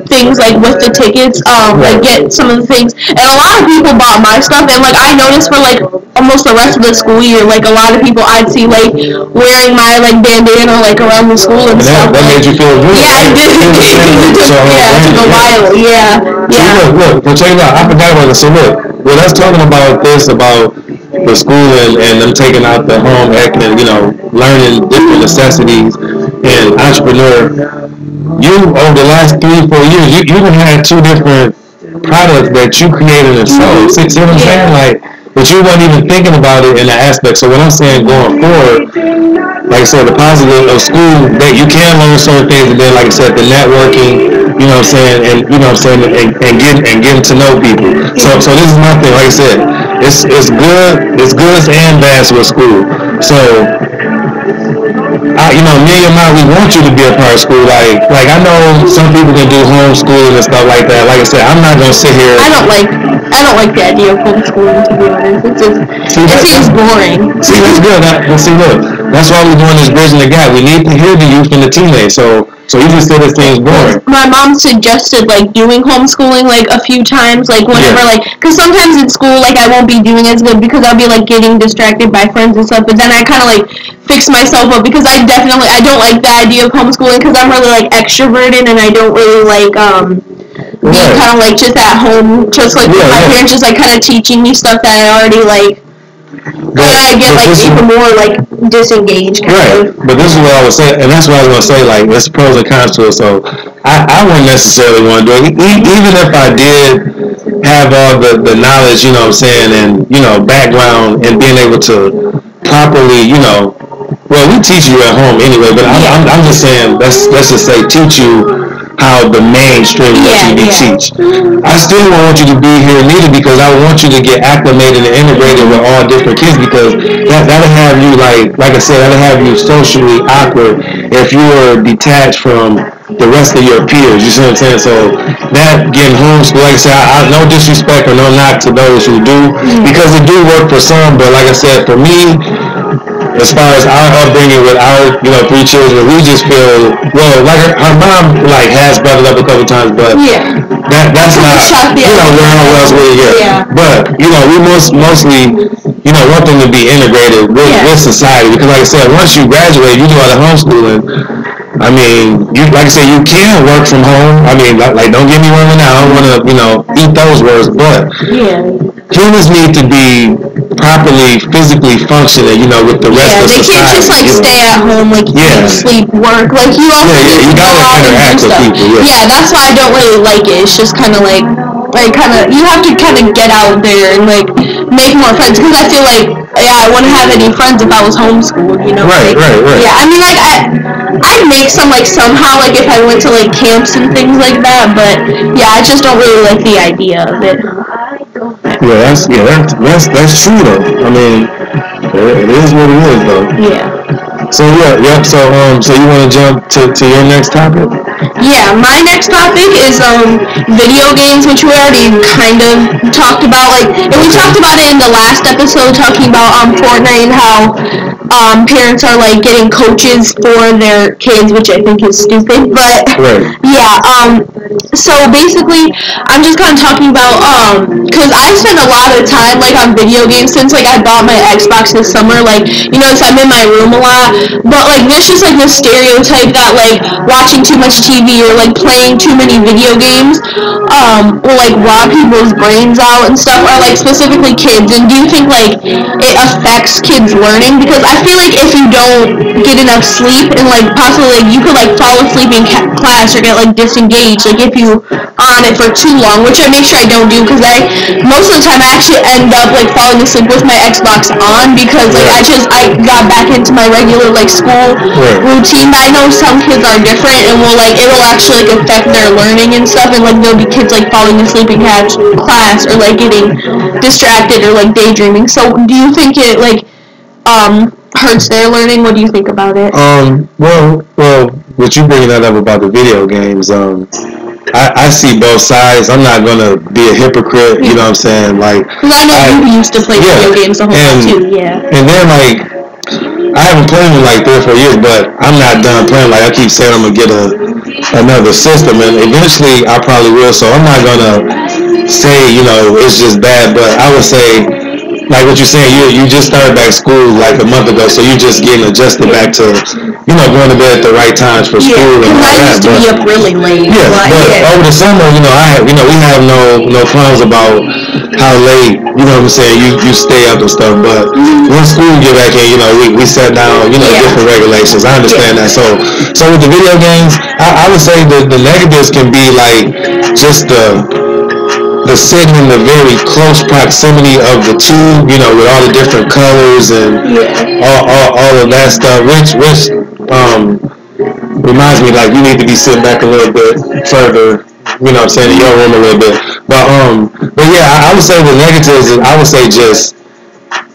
things like with the tickets, like get some of the things. And a lot of people bought my stuff, and like I noticed for like almost the rest of the school year, like a lot of people I'd see like wearing my like bandana like around the school and stuff. That made you feel good. Yeah, it did. It took a while. Look, check it out. I forgot about it. So look, with us talking about this, about the school and them taking out the home ec and, you know, learning different necessities and entrepreneur, you over the last 3-4 years, you even had 2 different products that you created and sold. See what I'm saying? Like, but you weren't even thinking about it in that aspect. So when I'm saying going forward, like I said, the positive of school, that you can learn certain things, and then like I said, the networking, you know what I'm saying, and you know what I'm saying, and getting to know people. So this is my thing. Like I said, it's good and bad with school. So you know, me and your mom, we want you to be a part of school. Like I know some people can do homeschooling and stuff like that. Like I said, I'm not gonna sit here. I don't like the idea of homeschooling, to be honest. It seems boring. See, that's good. Look, that's why we're doing this bridging the gap. We need to hear the youth and the teenage. So you just said this thing's boring. My mom suggested like doing homeschooling like a few times, like whenever because sometimes in school like I won't be doing as good because I'll be like getting distracted by friends and stuff. But then I kind of like fix myself up because I don't like the idea of homeschooling because I'm really like extroverted and I don't really like being kind of like just at home, just like with my parents just like kind of teaching me stuff that I already like. I get like even more like disengaged. Right, but this is what I was saying, and that's what I was gonna say. Like, there's pros and cons to it. So I wouldn't necessarily want to do it, even if I did have all the knowledge, you know what I'm saying, and you know background and being able to properly, you know, well we teach you at home anyway. But I'm just saying, let's just say teach you how the mainstream wants you to teach. I still want you to be here neither because I want you to get acclimated and integrated with all different kids because that'll have you like I said, that'll have you socially awkward if you were detached from the rest of your peers. You see what I'm saying? So that getting homeschooled, like I said, I no disrespect or no knock to those who do because it do work for some, but like I said, for me, as far as our upbringing with our, you know, 3 children, we just feel, well, like her mom, like, has brought it up a couple times, but that's not, you know, where else we get. Yeah. But, you know, we mostly, you know, want them to be integrated with society, because like I said, once you graduate, you do all the homeschooling, I mean, like I said, you can work from home. I mean, like don't get me wrong now, I don't want to, you know, eat those words, but humans need to be properly physically functioning, you know, with the rest of society. They can't just like stay at home, like eat, sleep, work. Like you also need to go out and do stuff. Yeah, that's why I don't really like it. It's just kind of like you have to kind of get out there and like make more friends because I feel like I wouldn't have any friends if I was homeschooled, you know. Right. Yeah, I mean like I'd make some like somehow like if I went to like camps and things like that, but yeah, I just don't really like the idea of it. Yeah, that's true though. I mean, it is what it is though. Yeah. So so you want to jump to your next topic? Yeah, my next topic is video games, which we already kind of talked about. And we talked about it in the last episode, talking about Fortnite and how parents are like getting coaches for their kids, which I think is stupid. But so basically, I'm just kind of talking about because I spend a lot of time like on video games since like I bought my Xbox this summer. Like you notice I'm in my room a lot, but like there's just like this stereotype that like watching too much TV or like playing too many video games will like rob people's brains out and stuff, or like specifically kids. And do you think like it affects kids learning? Because I feel like if you don't get enough sleep and like possibly like you could like fall asleep in class or get like disengaged like if you on it for too long, which I make sure I don't do because most of the time I actually end up like falling asleep with my Xbox on because like I got back into my regular like school routine. But I know some kids are different and it'll actually like affect their learning and stuff, and like there'll be kids like falling asleep in class or like getting distracted or like daydreaming. So do you think it like hurts their learning? What do you think about it? Well, what you bringing that up about the video games, I see both sides. I'm not gonna be a hypocrite, you know what I'm saying? Like, because I know you used to play video games the whole time too, And then like, I haven't played in like 3 or 4 years, but I'm not done playing. Like I keep saying, I'm gonna get another system, and eventually I probably will. So I'm not gonna say, you know, it's just bad, but I would say, like what you're saying, you just started back school like a month ago, so you're just getting adjusted back to, you know, going to bed at the right times for school and all that. I used to be up really late. But over the summer, you know, we have no qualms about how late, you know what I'm saying, you stay up and stuff. But when school get back in, you know, we set down, you know, different regulations. I understand that. So with the video games, I would say the negatives can be like just the sitting in the very close proximity of the tube, you know, with all the different colors and all of that stuff, which reminds me like you need to be sitting back a little bit further, you know what I'm saying, in your room a little bit. But yeah, I would say the negatives is I would say just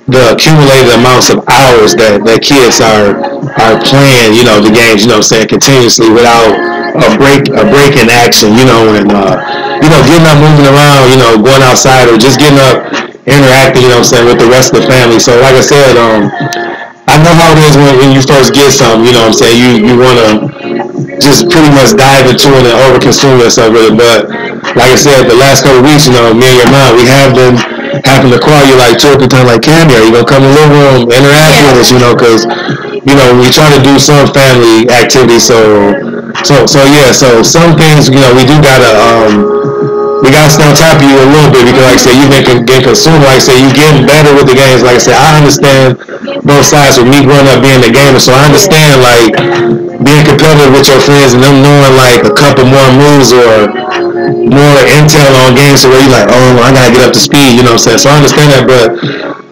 the accumulated amounts of hours that kids are playing, you know, the games, you know what I'm saying, continuously without a break in action, you know, and you know, getting up, moving around, you know, going outside or just getting up, interacting, you know what I'm saying, with the rest of the family. So like I said, I know how it is when you first get something, you know what I'm saying, you want to just pretty much dive into it and overconsume yourself with it. But like I said, the last couple of weeks, you know, me and your mom, we have been having to call you like 2 or 3 times, like, Candy, are you gonna come in the living room, interact with us, you know, because you know we try to do some family activity. So yeah, so some things, you know, we gotta stay on top of you a little bit because, like I said, you've been getting consumed. Like I said, you getting better with the games. Like I said, I understand both sides with me growing up being a gamer, so I understand like being competitive with your friends and them knowing like a couple more moves or more intel on games where you're like, oh, I gotta get up to speed, you know what I'm saying? So I understand that, but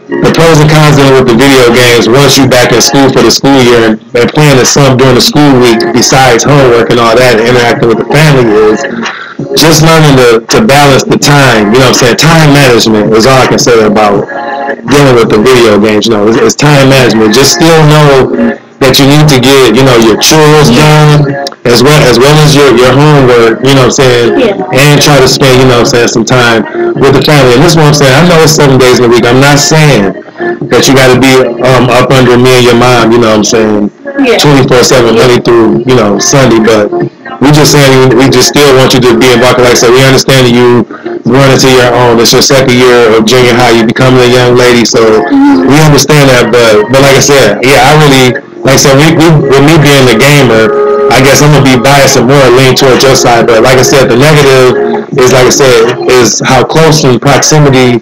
the pros and cons dealing with the video games once you're back in school for the school year and playing the some during the school week besides homework and all that and interacting with the family is just learning to balance the time, you know what I'm saying? Time management is all I can say about dealing with the video games, you know, it's time management. Just still know that you need to get, you know, your chores done as well as your homework, you know what I'm saying? And try to spend, you know what I'm saying, some time with the family. And this is what I'm saying. I know it's 7 days in a week. I'm not saying that you got to be up under me and your mom, you know what I'm saying, 24/7 Monday through, you know, Sunday, but we just saying we just still want you to be involved. Like I said, we understand that you run into your own. It's your second year of junior high. You becoming a young lady, so we understand that. But like I said, yeah, I really, like I said, with me being a gamer, I guess I'm gonna be biased and more lean towards your side. But like I said, the negative is, like I said, is how close in proximity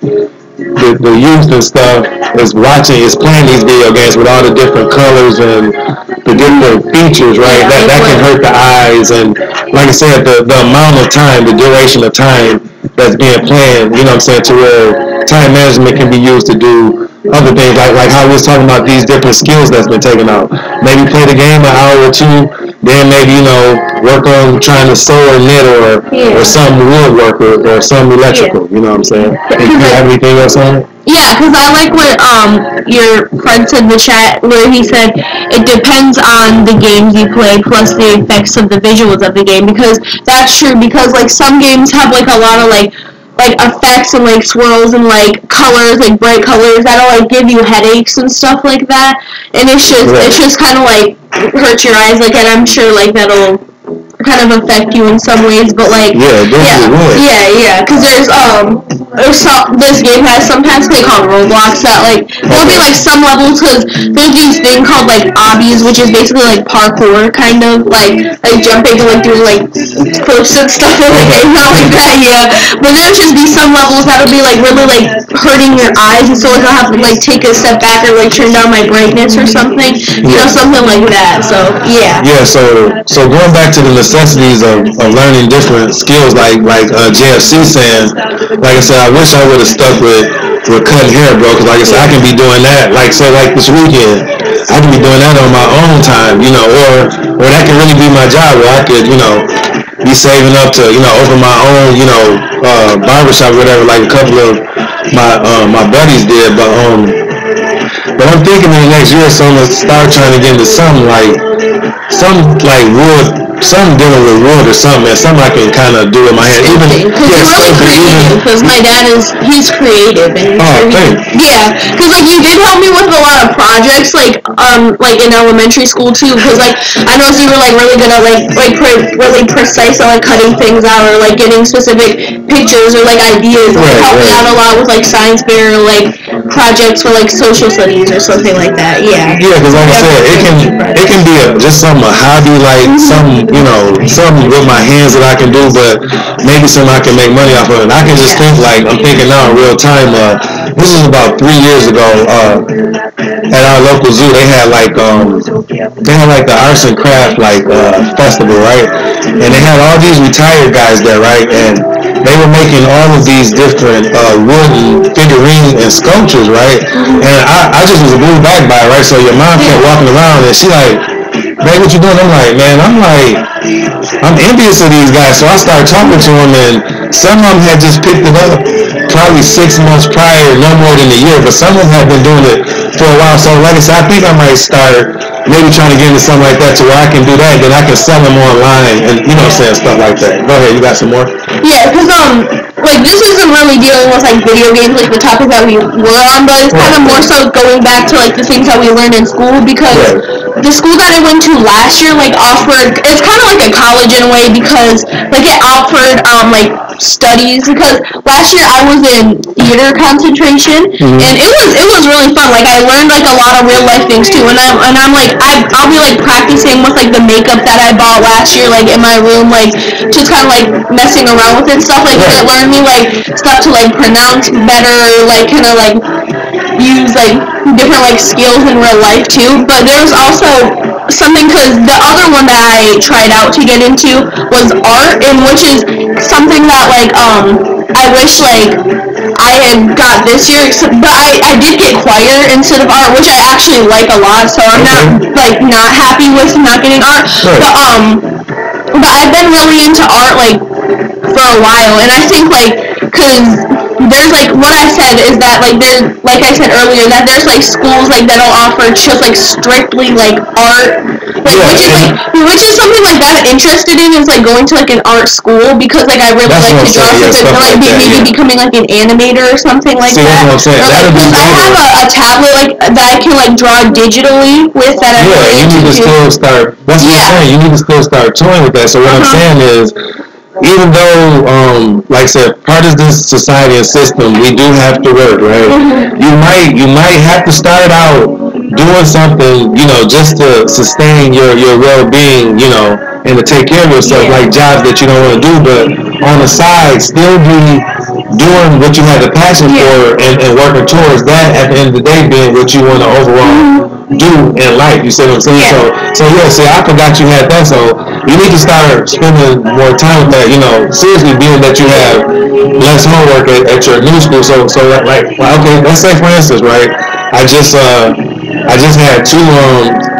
the youth and stuff is playing these video games with all the different colors and the different features, right? That can hurt the eyes, and like I said, the amount of time, the duration of time that's being played, you know what I'm saying, to where time management can be used to do other things, like how we was talking about these different skills that's been taken out. Maybe play the game an hour or two, then maybe, you know, work on trying to sew or knit or some woodwork or some electrical, you know what I'm saying? Do you have anything else on it? Yeah, because I like what your friend said in the chat where he said it depends on the games you play plus the effects of the visuals of the game, because that's true, because like some games have like a lot of like effects and like swirls and like colors, like bright colors that'll like give you headaches and stuff like that, and it's just kind of like hurt your eyes, like, and I'm sure like that'll kind of affect you in some ways, but like because there's this game has some paths they call Roblox that like there'll be like some levels, because there's these thing called like obbies, which is basically like parkour kind of like jumping and like doing like flips and stuff in the game, not like that, but there'll just be some levels that'll be like really like hurting your eyes, and so like I'll have to like take a step back or like turn down my brightness or something, you know, something like that. So so going back to the necessities of learning different skills, like JFC saying, like I said, I wish I would have stuck with cutting hair, bro, because like I said, I can be doing that, like this weekend, I can be doing that on my own time, you know, or that can really be my job, where I could, you know, be saving up to, you know, open my own, you know, barbershop or whatever, like a couple of my buddies did, but I'm thinking in the next year or so, I'm gonna start trying to get into something like wood, something dealing with wood or something, man. Something I can kind of do in my head. Because you're really creative, because my dad he's creative, and because like you did help me with a lot of projects, like in elementary school too, because like I noticed you were like really good at like really precise at like cutting things out or like getting specific pictures or like ideas. Like helped me out a lot with like science fair or like projects for like social studies or something like that. Because like I said, it can be just a hobby, like something, you know, something with my hands that I can do, but maybe something I can make money off of. And I can just think, like, I'm thinking now in real time, this is about 3 years ago, at our local zoo, they had like the arts and craft, like, festival, right? And they had all these retired guys there, right? And they were making all of these different wooden figurines and sculptures, right? And I just was blew back by it, right? So your mom kept walking around and she like, "Babe, what you doing?" I'm envious of these guys. So I started talking to them, and some of them had just picked it up probably 6 months prior, no more than a year, but some of them have been doing it for a while. So like I said, I think I might start maybe trying to get into something like that to where I can do that, then I can sell them online and, you know what I'm saying, stuff like that. Go ahead, you got some more? Yeah, because like this isn't really dealing with like video games, like the topic that we were on, but it's kind of more so going back to like the things that we learned in school, because the school that I went to last year like offered, it's kind of like a college in a way, because like it offered like studies, because last year I was in theater concentration, and it was really fun. Like I learned like a lot of real life things too, and I'm like I'll be like practicing with like the makeup that I bought last year, like in my room, like just kind of like messing around with it and stuff. Like it learned me like stuff to like pronounce better, like kind of like use like different like skills in real life too. But there's also something, because the other one that I tried out to get into was art, and which is something that like I wish like I had got this year, but I did get choir instead of art, which I actually like a lot, so I'm not happy with not getting art. But I've been really into art like for a while, and I think like because there's like what I said is that like there's, like I said earlier, that there's like schools like that'll offer just like strictly like art, like which is something like that I'm interested in, is like going to like an art school, because like I really like to draw, so like maybe becoming like an animator or something like that. Or, like, I have a tablet like that I can like draw digitally with that. You need to still start. That's what I'm saying. You need to still start toying with that. So what I'm saying is, even though, like I said, part of this society and system, we do have to work, right? You might have to start out doing something, you know, just to sustain your well-being, you know, and to take care of yourself, like jobs that you don't want to do, but on the side, still be doing what you have the passion for and working towards that at the end of the day being what you want to overall do in life. You see what I'm saying? So see, I forgot you had that, so you need to start spending more time with that, you know, seriously, being that you have less homework at your new school. So like, okay, let's say for instance, right, I just had 2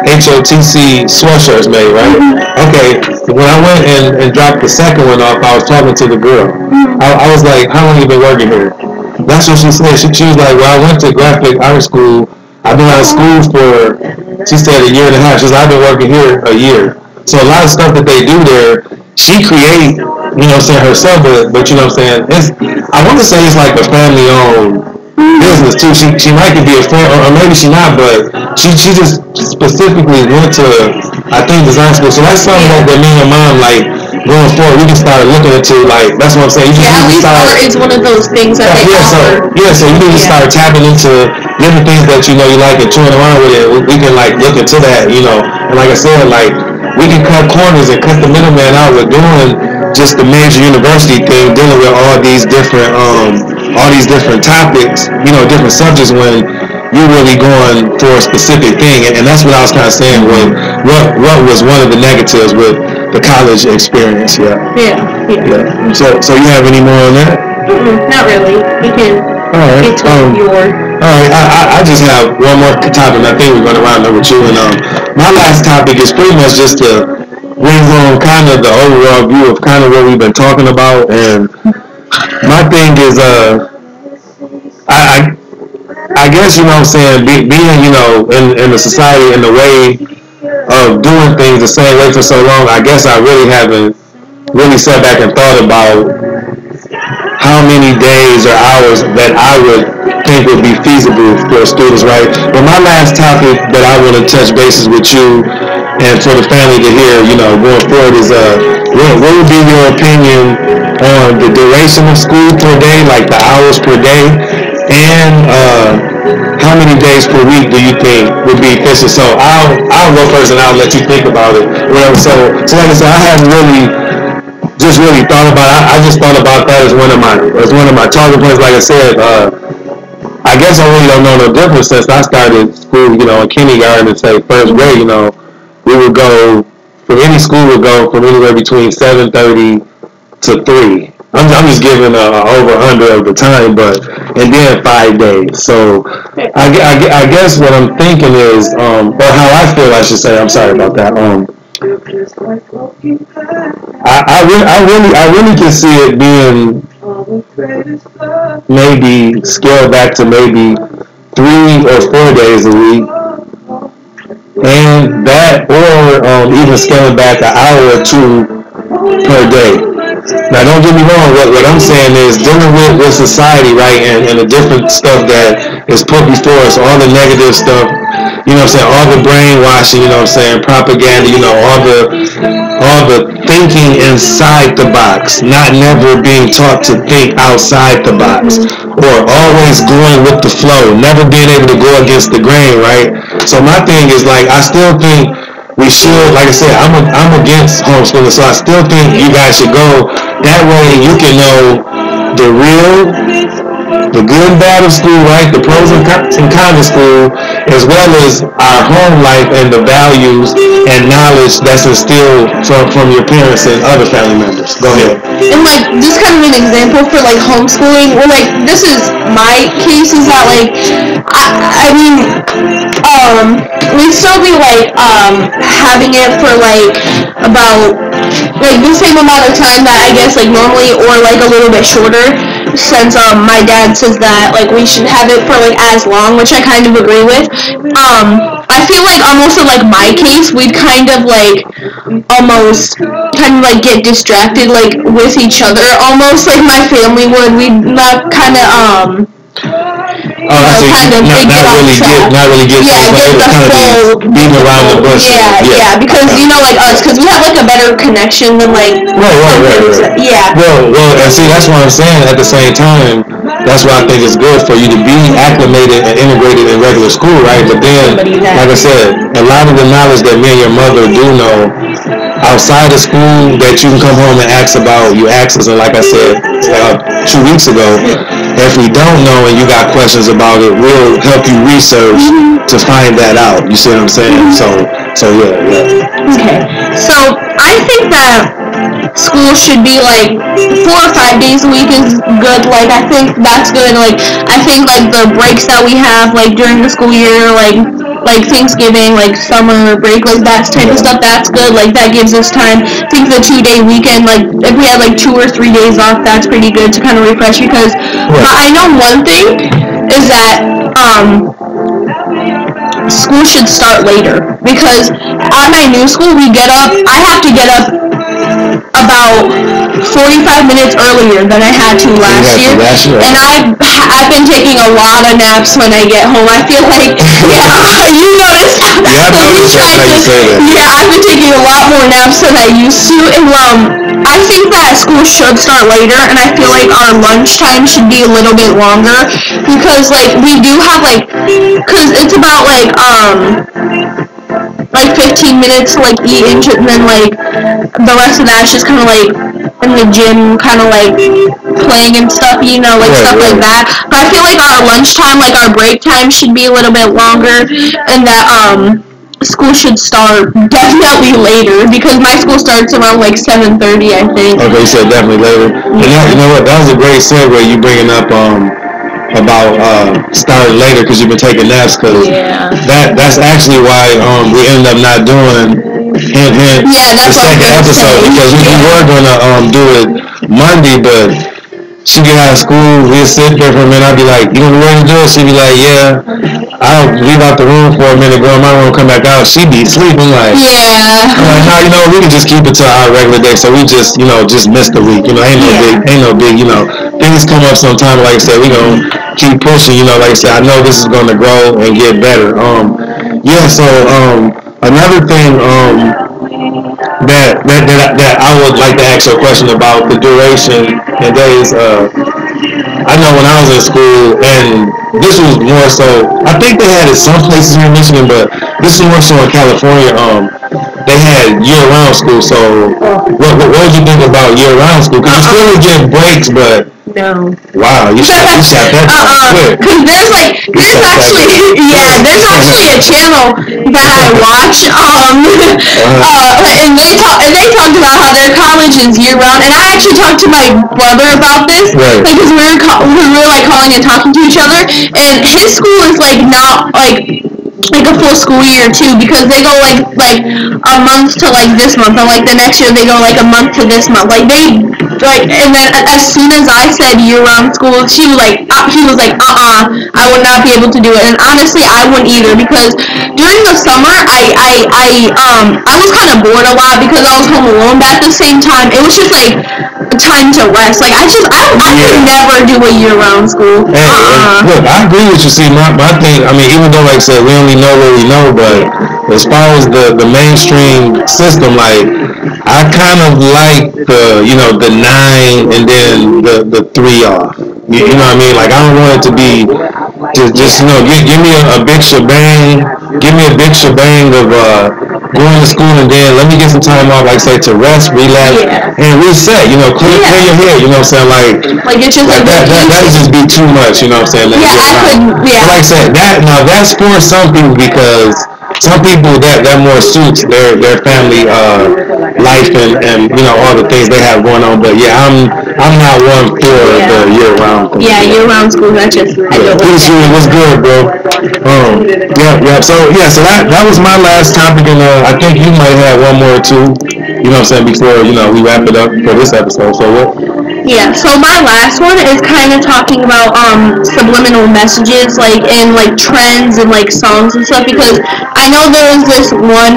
HOTC sweatshirts made, right? Okay, when I went and dropped the second one off, I was talking to the girl. I was like, "How long you been working here?" That's what she said. She was like, "Well, I went to graphic art school. I've been out of school for," she said, "1.5 years." She said, "I've been working here a year." So a lot of stuff that they do there, she create, you know what I'm saying, herself, but you know what I'm saying, I want to say it's like a family-owned business too. She might be a friend, or maybe she not, but she just specifically went to, I think, design school. So that's something that me and mom, like, going forward, we can start looking into, like, that's what I'm saying. You at least art is one of those things that they offer. So you need to start tapping into different things that you know you like and touring around with it. We can, like, look into that, you know. And like I said, like, we can cut corners and cut the middleman out with doing just the major university thing, dealing with all these different topics, you know, different subjects, when you're really going for a specific thing. And that's what I was kind of saying with what was one of the negatives with the college experience. So you have any more on that? Not really. We can get to your... Alright, I just have one more topic, and I think we're going to round up with you. And my last topic is pretty much just to bring home kind of the overall view of kind of what we've been talking about. And my thing is, I guess, you know what I'm saying, being, you know, in the society, in the way of doing things the same way for so long, I guess I really haven't really sat back and thought about how many days or hours that I would think would be feasible for students, right? But my last topic that I want to touch bases with you and for the family to hear, you know, going forward is what would be your opinion on the duration of school per day, like the hours per day, and how many days per week do you think would be efficient? So I'll go first and I'll let you think about it. Whatever. So like I said, I haven't really thought about it. I just thought about that as one of my talking points. Like I said, I guess I really don't know no difference since I started school, you know, in kindergarten and say first grade, you know, we would go from any school would go from anywhere between 7:30 to 3. I'm just giving a over under of the time, and then 5 days. So I guess what I'm thinking is, or how I feel, I should say. I'm sorry about that. I really can see it being maybe scaled back to maybe 3 or 4 days a week, and that, or even scaling back an hour or two per day. Now, don't get me wrong. What I'm saying is dealing with society, right, and the different stuff that is put before us, all the negative stuff, you know what I'm saying, all the brainwashing, you know what I'm saying, propaganda, you know, all the thinking inside the box, not never being taught to think outside the box, or always going with the flow, never being able to go against the grain, right? So my thing is, like, I still think we should, like I said, I'm against homeschooling, so I still think you guys should go. That way you can know the real, the good and bad of school, right? The pros and cons of school, as well as our home life and the values and knowledge that's instilled from your parents and other family members. Go ahead. And like, just kind of an example for like homeschooling, or like, this is my case, is that like, I mean, we'd still be like, having it for like, about, like, the same amount of time that I guess like normally, or like a little bit shorter, since my dad says that like we should have it for like as long, which I kind of agree with. I feel like almost in like my case, we'd kind of like almost kind of like get distracted like with each other, almost like my family would. We'd not kind of not really get the full beating around the bush. Yeah, because you know, like us, because we have like a better connection than like right. Yeah. Well, and see, that's what I'm saying. At the same time, that's why I think it's good for you to be acclimated and integrated in regular school, right? But then, like I said, a lot of the knowledge that me and your mother do know outside of school that you can come home and ask about, you ask us, and like I said 2 weeks ago, if we don't know and you got questions about it, we'll help you research to find that out. You see what I'm saying? So yeah. Okay. So I think that school should be like 4 or 5 days a week is good. Like, I think that's good. Like, I think like the breaks that we have like during the school year, like Thanksgiving, like summer break, like that type of stuff, that's good. Like, that gives us time. I think the 2-day weekend, like if we had like 2 or 3 days off, that's pretty good to kind of refresh, because but I know one thing is that school should start later, because at my new school I have to get up about 45 minutes earlier than I had to last year. And I've been taking a lot of naps when I get home. I feel like, you noticed. Yeah, I've noticed that. Yeah, I've been taking a lot more naps than I used to, and I think that school should start later, and I feel like our lunchtime should be a little bit longer, because like we do have because it's about like 15 minutes to like eat, and then like the rest of that is just kind of like in the gym, kind of like playing and stuff, you know, like stuff like that. But I feel like our lunchtime, like our break time, should be a little bit longer, and that school should start definitely later, because my school starts around like 7:30, I think. Okay, you said definitely later. And you know what? That was a great segue. You bringing up about starting later because you've been taking naps. Because that's actually why we ended up not doing the second episode, because we were gonna do it Monday, but she get out of school, we'd sit there for a minute, I'd be like, you gonna be ready to do it? She'd be like, yeah. I'll leave out the room for a minute, go in my room, come back out. She'd be sleeping like, no, you know, we can just keep it to our regular day. So we just, you know, just missed the week. You know, ain't no big, you know, things come up sometime. Like I said, we gonna keep pushing. You know, like I said, I know this is gonna grow and get better. So another thing that I would like to ask you a question about the duration and days. I know when I was in school, and this was more so, I think they had it some places here in Michigan, but this is more so in California. They had year-round school. So what did you think about year-round school? Because you still would get breaks, but no. Wow, you shot that quick. Because there's actually a channel that I watch. And they talked about how their college is year round, and I actually talked to my brother about this, because we were like calling and talking to each other, and his school is like not like a full school year too, because they go like a month to like this month, and like the next year they go like a month to this month. Like they like, and then as soon as I said year-round school, he was like, I would not be able to do it. And honestly, I wouldn't either, because during the summer, I was kind of bored a lot because I was home alone, but at the same time, it was just like time to rest. Like I could never do a year-round school. Hey, look, I agree with you. See, my thing, I mean, even though like I said, we only know what we know, but as far as the mainstream system, like I kind of like the 9 and then the 3 off. You know what I mean? Like I don't want it to be just give me a big shebang. Give me a big shebang of going to school, and then let me get some time off, like say, to rest, relax, and reset. Clear your head. You know what I'm saying? Like it's just like that just be too much. You know what I'm saying? Like, I couldn't. Yeah. Like I said, that's for some people, because some people that more suits their family life and all the things they have going on. But yeah, I'm not one for the year-round thing. Yeah, year-round school. That's just what's good, bro? Yeah. So that was my last topic, and I think you might have one more or two. You know what I'm saying? Before we wrap it up for this episode. So what? Yeah, so my last one is kind of talking about subliminal messages, like in like trends and like songs and stuff, because I know there was this one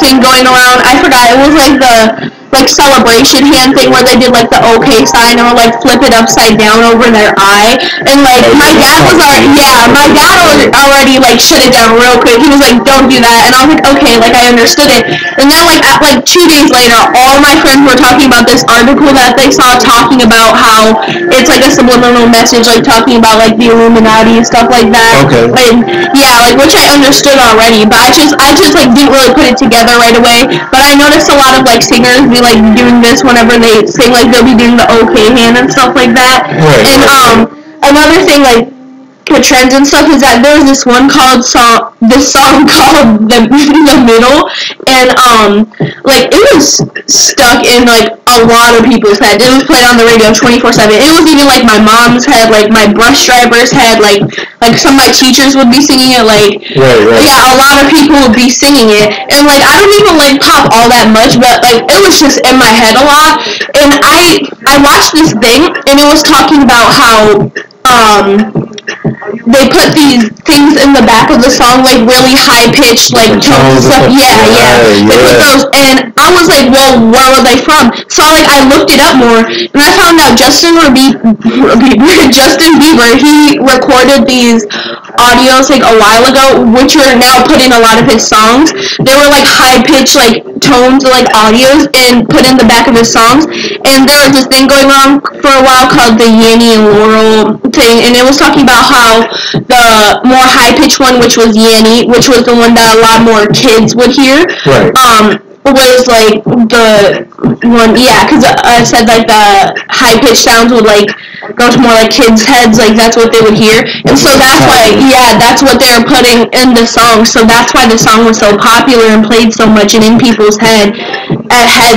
thing going around. I forgot, it was like the celebration hand thing where they did like the OK sign or like flip it upside down over their eye, and like my dad already like shut it down real quick. He was like, don't do that, and I was like, okay, like I understood it. And then like 2 days later, all my friends were talking about this article that they saw talking about how it's like a subliminal message, like talking about like the Illuminati and stuff like that. Okay. And yeah, like which I understood already, but I just like didn't really put it together right away. But I noticed a lot of like singers be like doing this whenever they sing, like they'll be doing the OK hand and stuff like that. Right. And another thing like for trends and stuff is that there's this song called the Middle, and like it was stuck in like a lot of people's head. It was played on the radio 24/7. It was even like my mom's head, like my bus driver's head, like some of my teachers would be singing it, like right. Yeah, a lot of people would be singing it, and like I don't even like pop all that much, but like it was just in my head a lot. And I watched this thing, and it was talking about how they put these things in the back of the song, like really high-pitched, like tones and stuff. Yeah. They put those, and I was like, well, where were they from? So like I looked it up more, and I found out Justin Bieber, he recorded these audios like a while ago, which are now put in a lot of his songs. They were like high-pitched, like tones, like audios, and put in the back of his songs. And there was this thing going on for a while called the Yanny and Laurel thing, and it was talking about how the more high-pitched one, which was Yanny, which was the one that a lot more kids would hear, was like the one, because I said like the high-pitched sounds would like go to more like kids' heads, like that's what they would hear, and so that's why, that's what they were putting in the song, so that's why the song was so popular and played so much and in people's heads,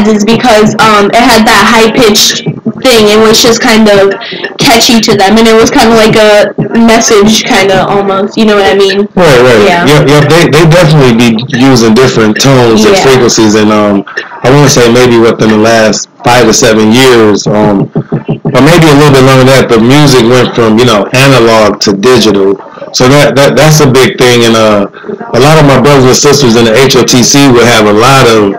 is because it had that high-pitched thing, and was just kind of catchy to them, and it was kind of like a message, kind of almost, you know what I mean? Right. Yeah. They definitely be using different tones and frequencies, and I want to say maybe within the last 5 to 7 years, or maybe a little bit longer than that, the music went from analog to digital. So that's a big thing, and a lot of my brothers and sisters in the HOTC would have a lot of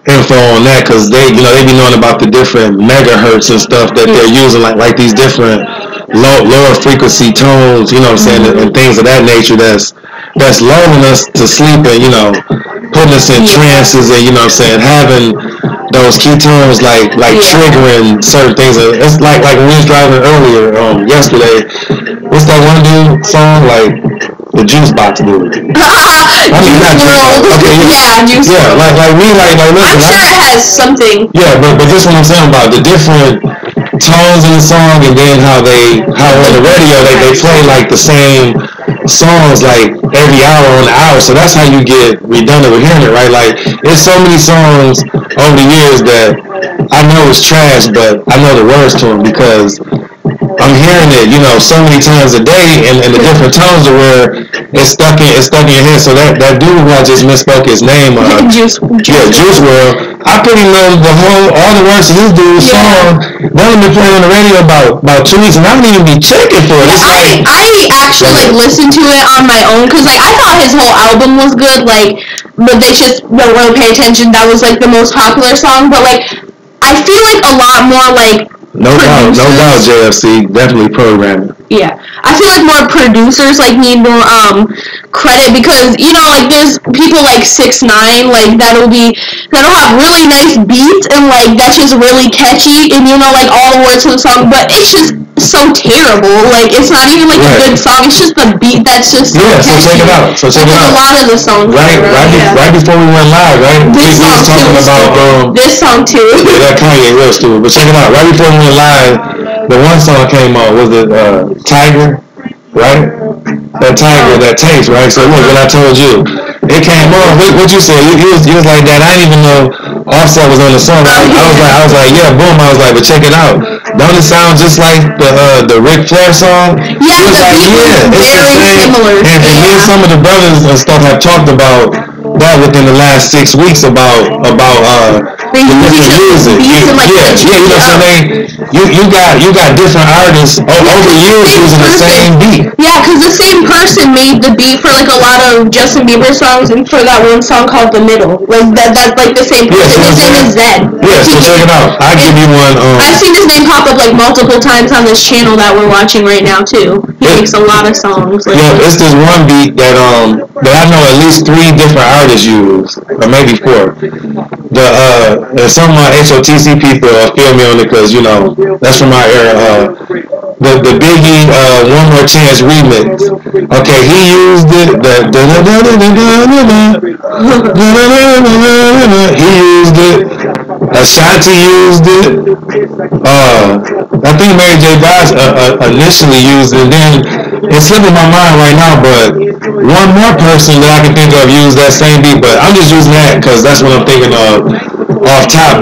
info on that, because they be knowing about the different megahertz and stuff that they're using, like these different lower frequency tones, you know what I'm saying, and things of that nature that's lulling us to sleep, and putting us in trances, and you know what I'm saying, having those key tones like triggering certain things. It's like when we was driving earlier yesterday, what's that one dude song, like the Juice Box dude? Juice WRLD. Okay, Juice WRLD. Yeah, like we listen. I'm sure it has something. Yeah, but this is what I'm saying about the different tones in the song, and then how on the radio they play like the same songs like every hour on the hour, so that's how you get redundant with hearing it, right? Like, there's so many songs over the years that I know is trash, but I know the words to them because I'm hearing it, so many times a day, and the different tones are where it's stuck in your head. So that dude who I just misspoke his name, Juice WRLD, I pretty know all the words to his dude's song. They only been playing on the radio about 2 weeks, and I don't even be checking for it. I actually listened to it on my own because I thought his whole album was good, but they just don't really pay attention. That was the most popular song, but I feel a lot more No doubt, JFC, definitely programming. Yeah, I feel more producers need more credit because there's people like 6ix9ine that'll have really nice beats and that's just really catchy and all the words to the song, but it's just so terrible. It's not even a good song. It's just the beat that's just so catchy. So check it out. A lot of the songs. Right before we went live, right? This song too. This song too. Yeah, that Kanye real stupid. But check it out. Right before we went live, the one song came on. Was it Tiger? Right? That Tiger, that Taste, right? So look, what I told you, it came on. What you said? You was like that. I didn't even know Offset was on the song. I was like, yeah, boom. I was like, but check it out. Don't it sound just like the Ric Flair song? Yeah, it's very similar. And me and some of the brothers and stuff have talked about that within the last 6 weeks about the different music. You know what I'm saying? You got different artists over years using the same beat. Yeah, because the same person made the beat for a lot of Justin Bieber songs and for that one song called The Middle. That's the same person. His name is Zed. Yeah, so check it out. I'll give you one. I've seen his name pop up multiple times on this channel that we're watching right now too. He makes a lot of songs. It's this one beat that I know at least 3 different artists use, or maybe 4. Some of my HOTC people feel me on it because that's from our era. The Biggie One More Chance remix. Okay, he used it. He used it. Ashanti used it. I think Mary J. Blige initially used it. Then it's slipping my mind right now, but one more person that I can think of used that same beat. But I'm just using that because that's what I'm thinking of off top.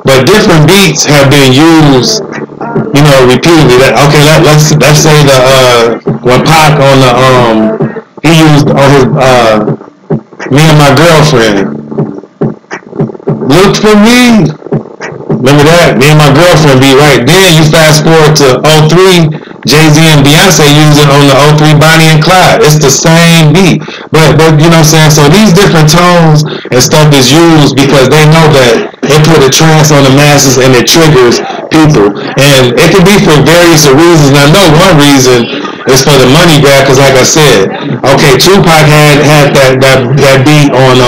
But different beats have been used, repeatedly. Let's say when Pac on he used on his Me and My Girlfriend. Look for me. Remember that? Me and My Girlfriend beat, right? Then you fast forward to 03, Jay-Z and Beyonce used it on the 03 Bonnie and Clyde. It's the same beat. But you know what I'm saying? So these different tones and stuff is used because they know that it put a trance on the masses and it triggers people. And it can be for various reasons. And I know one reason is for the money grab because like I said, okay, Tupac had that beat on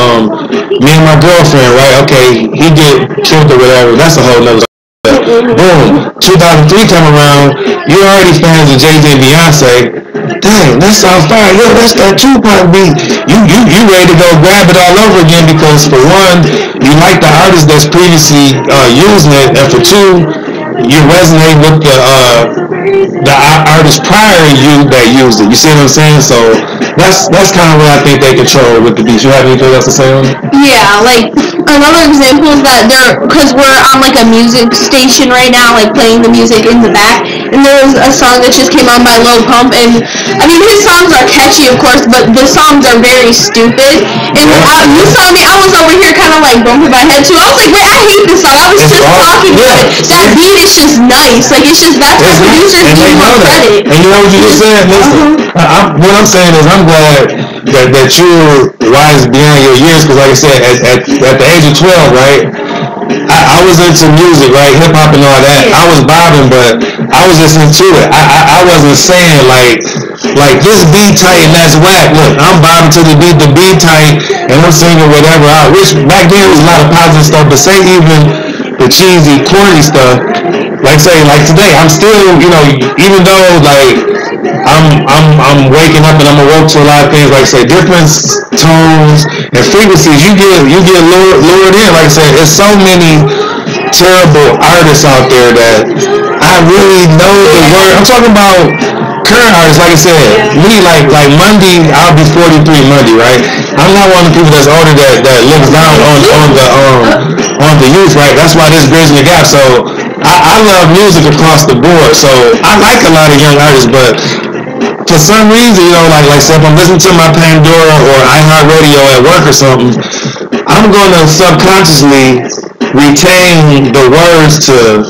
Me and My Girlfriend, right? Okay, he get killed or whatever. That's a whole nother. Boom, 2003 come around, you're already fans of Jay-Z and Beyonce. Dang, that sounds fire. Yo, that's that Tupac beat. You ready to go grab it all over again because for one, you like the artist that's previously using it, and for two, you resonate with the artist prior to you that used it. You see what I'm saying? So that's kind of what I think they control with the beats. You have anything else to say on it? Yeah, another example is that because we're on a music station right now, playing the music in the back, and there was a song that just came on by Lil Pump, and I mean his songs are catchy of course, but the songs are very stupid, and you saw me, I was over here kind of bumping my head too. I was like, wait, I hate this song. I was just talking about it. That beat is just nice. It's just that's why producers need more credit. And you know what you just said? Listen, what I'm saying is I'm glad that you're wise beyond your years because like I said, at the age of 12, right, I was into music, right, hip hop and all that. I was bobbing, but I was just into it. I wasn't saying like this beat tight and that's whack. Look, I'm bobbing to the beat tight, and I'm singing whatever. I wish back then there was a lot of positive stuff, but say even the cheesy, corny stuff. Like today, I'm still, even though I'm waking up and I'm awoke to a lot of things. Like I say, different tones and frequencies. You get lured in. Like I said, there's so many terrible artists out there that I really know the word. I'm talking about current artists. Like I said, me like Monday. I'll be 43 Monday, right? I'm not one of the people that's older that looks down on the youth, right? That's why this bridging the gap. So I love music across the board. So I like a lot of young artists, but for some reason, you know, like say if I'm listening to my Pandora or iHeartRadio at work or something, I'm going to subconsciously retain the words to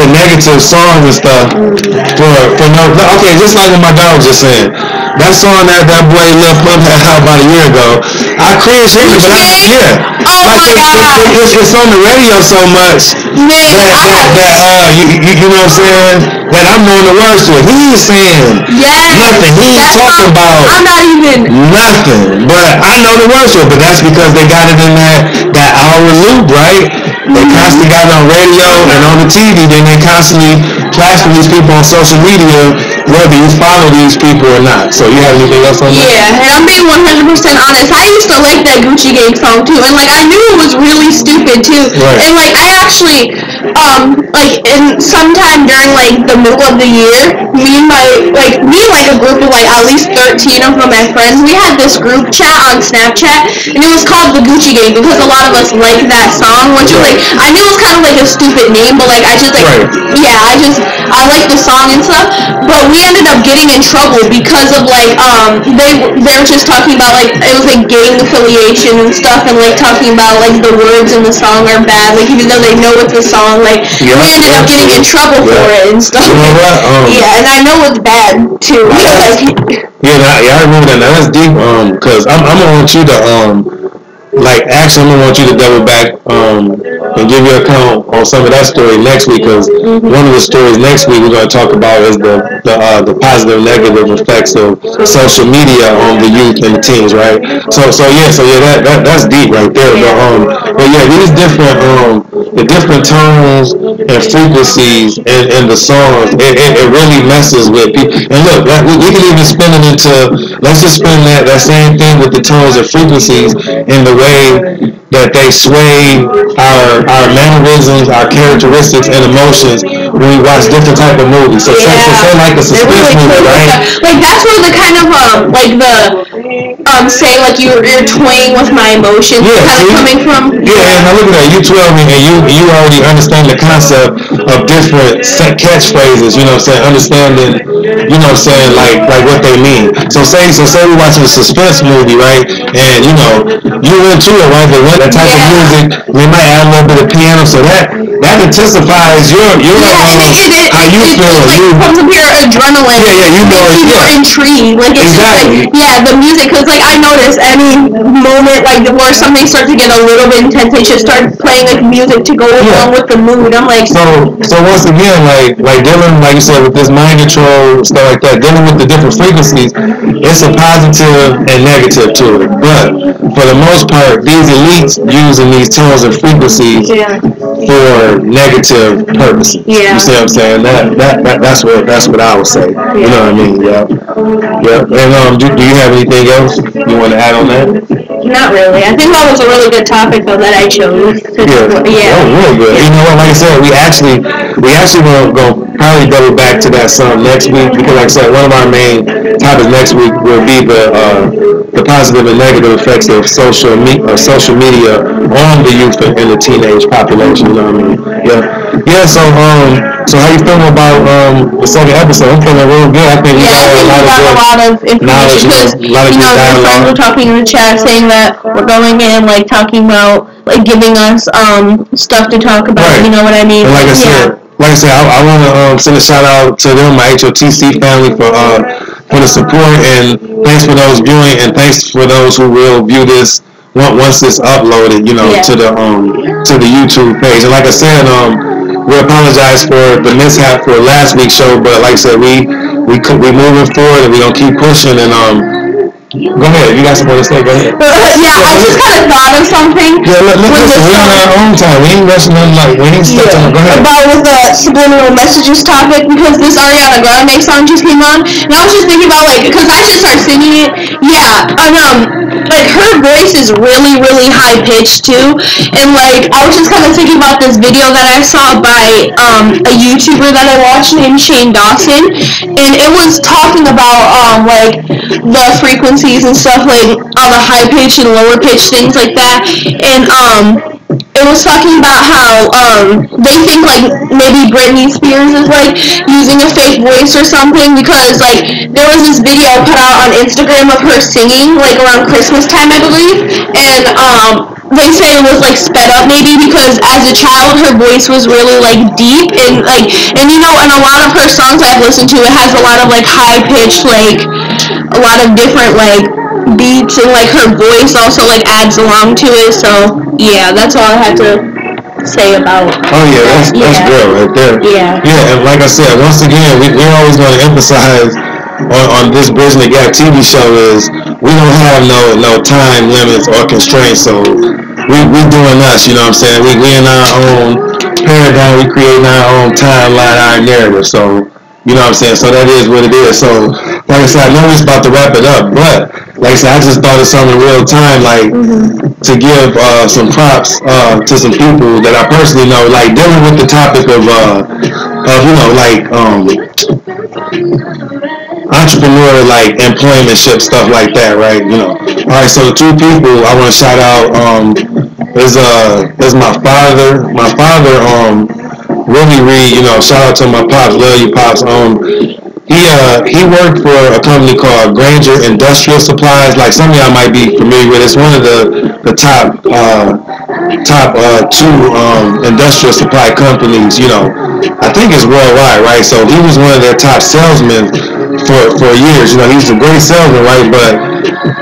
negative songs and stuff for no. Okay, just like what my dog was just saying. That song that boy Lil Pump had out about a year ago, I cringe hearing it, but Oh my God. It's on the radio so much that you know what I'm saying, that I'm knowing the words to it. He ain't saying nothing. He ain't talking about I'm not even nothing. But I know the words to it. But that's because they got it in that hour loop, right? They constantly got it on radio and on the TV. Then they constantly plaster these people on social media, whether you follow these people or not. So you have anything else on that? Yeah, and I'm being 100% honest. I used to like that Gucci Gang song too, and like I knew it was really stupid too. Right. And like I actually, like in sometime during like the middle of the year, me and a group of like at least 13 of my friends, we had this group chat on Snapchat, and it was called the Gucci Gang because a lot of us liked that song, which was like I knew it was kind of like a stupid name, but like I just like I liked the song and stuff. But we ended up getting in trouble because of like they were just talking about like it was like gang affiliation and stuff, and like talking about like the words in the song are bad, like even though they know it's a song, like we ended up getting in trouble for it and stuff. You know what? And I know it's bad too. I remember that. Now that's deep. Cause I'm gonna want you to I'm gonna want you to double back and give your account on some of that story next week, because one of the stories next week we're going to talk about is the positive and negative effects of social media on the youth and the teens, right? So that's deep right there. But yeah, these different tones and frequencies in the songs, it really messes with people. And look, we can even spin it into, let's just spin that same thing with the tones and frequencies in the way that they sway our mannerisms, our characteristics, and emotions when we watch different type of movies. So say like a suspense movie, right? Like that's where the kind of say like you're toying with my emotions kind of coming from. Yeah, and now look at that. You 12 and you already understand the concept of different catchphrases. You know what I'm saying? Understanding. You know what I'm saying? Like what they mean. So say we're watching a suspense movie, right? And you know you into it, right? But when that type of music, we might add a little bit of piano, so that intensifies your how you feel. Like comes up your adrenaline. You know it. You're intrigued. Like it's exactly. just like the music, because like I notice any moment like where something starts to get a little bit intense, they should start playing like music to go along with the mood. I'm like so once again, like dealing, like you said, with this mind control stuff like that, dealing with the different frequencies, it's a positive and negative to it. But for the most part, these elites using these tones and frequencies for negative purposes. You see what I'm saying? That's what I would say. You know what I mean? Yeah. And do you have anything else you want to add on that? Not really. I think that was a really good topic though that I chose. Oh, really good. You know what? Like I said, we actually will probably double back to that some next week, because like I said, one of our main topics next week will be the positive and negative effects of social media on the youth and the teenage population. You know what I mean? Yeah. So how you feeling about the second episode? I'm feeling real good. I think we got a lot of information, because the friends were talking in the chat saying that we're going in like talking about like giving us stuff to talk about. Right. You know what I mean? And like I said, I want to send a shout out to them, my HOTC family, for the support, and thanks for those viewing, and thanks for those who will view this once it's uploaded, to the YouTube page. And like I said, we apologize for the mishap for last week's show, but like I said, we moving forward, and we gonna keep pushing. And go ahead. You got something to say? Go ahead. I just kind of thought of something. Yeah, listen, we're on our own time. We ain't rushing nothing like we ain't stuck on. Go ahead. About with the subliminal messages topic, because this Ariana Grande song just came on, and I was just thinking about like, because I should start singing it. Yeah, and like her voice is really, really high pitched too. And like I was just kind of thinking about this video that I saw by a YouTuber that I watched named Shane Dawson, and it was talking about like the frequencies and stuff, like on the high pitch and lower pitch things like that. And it was talking about how they think like maybe Britney Spears is like using a fake voice or something, because like there was this video put out on Instagram of her singing like around Christmas time, I believe, and they say it was like sped up maybe because as a child her voice was really like deep, and like, and you know, in a lot of her songs I've listened to, it has a lot of like high pitched, like a lot of different like beats, and like her voice also like adds along to it. So yeah, that's all I have to say about. Oh yeah, that's real right there. Yeah, and like I said, once again, we're always going to emphasize on this Bridging the Gap TV show is we don't have no time limits or constraints. So we doing us, you know what I'm saying? We in our own paradigm, we creating our own timeline, our narrative. So you know what I'm saying? So that is what it is. So like I said, I know we're about to wrap it up, but like I said, I just thought of something in real time, like to give some props to some people that I personally know, like dealing with the topic of you know, like entrepreneur, like employmentship stuff like that, right? You know. All right, so the two people I want to shout out is my father. My father really read, you know, shout out to my pops, love you pops. He worked for a company called Granger Industrial Supplies. Like some of y'all might be familiar with. It's one of the top two industrial supply companies. You know, I think it's worldwide, right? So he was one of their top salesmen for years. You know, he was a great salesman, right? But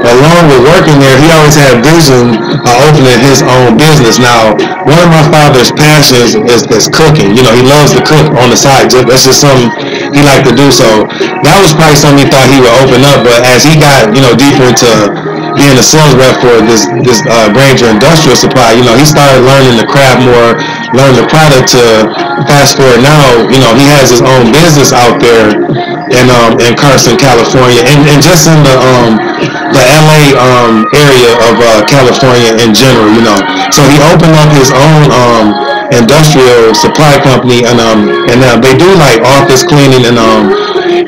along with working there, he always had vision of opening his own business. Now, one of my father's passions is cooking. You know, he loves to cook on the side. That's just something he liked to do. So that was probably something he thought he would open up. But as he got, you know, deeper into being a sales rep for this Granger Industrial Supply, you know, he started learning the craft more, learning the product. To fast forward now, you know, he has his own business out there in Carson, California, and just in the LA area of California in general, you know. So he opened up his own industrial supply company, and they do like office cleaning, and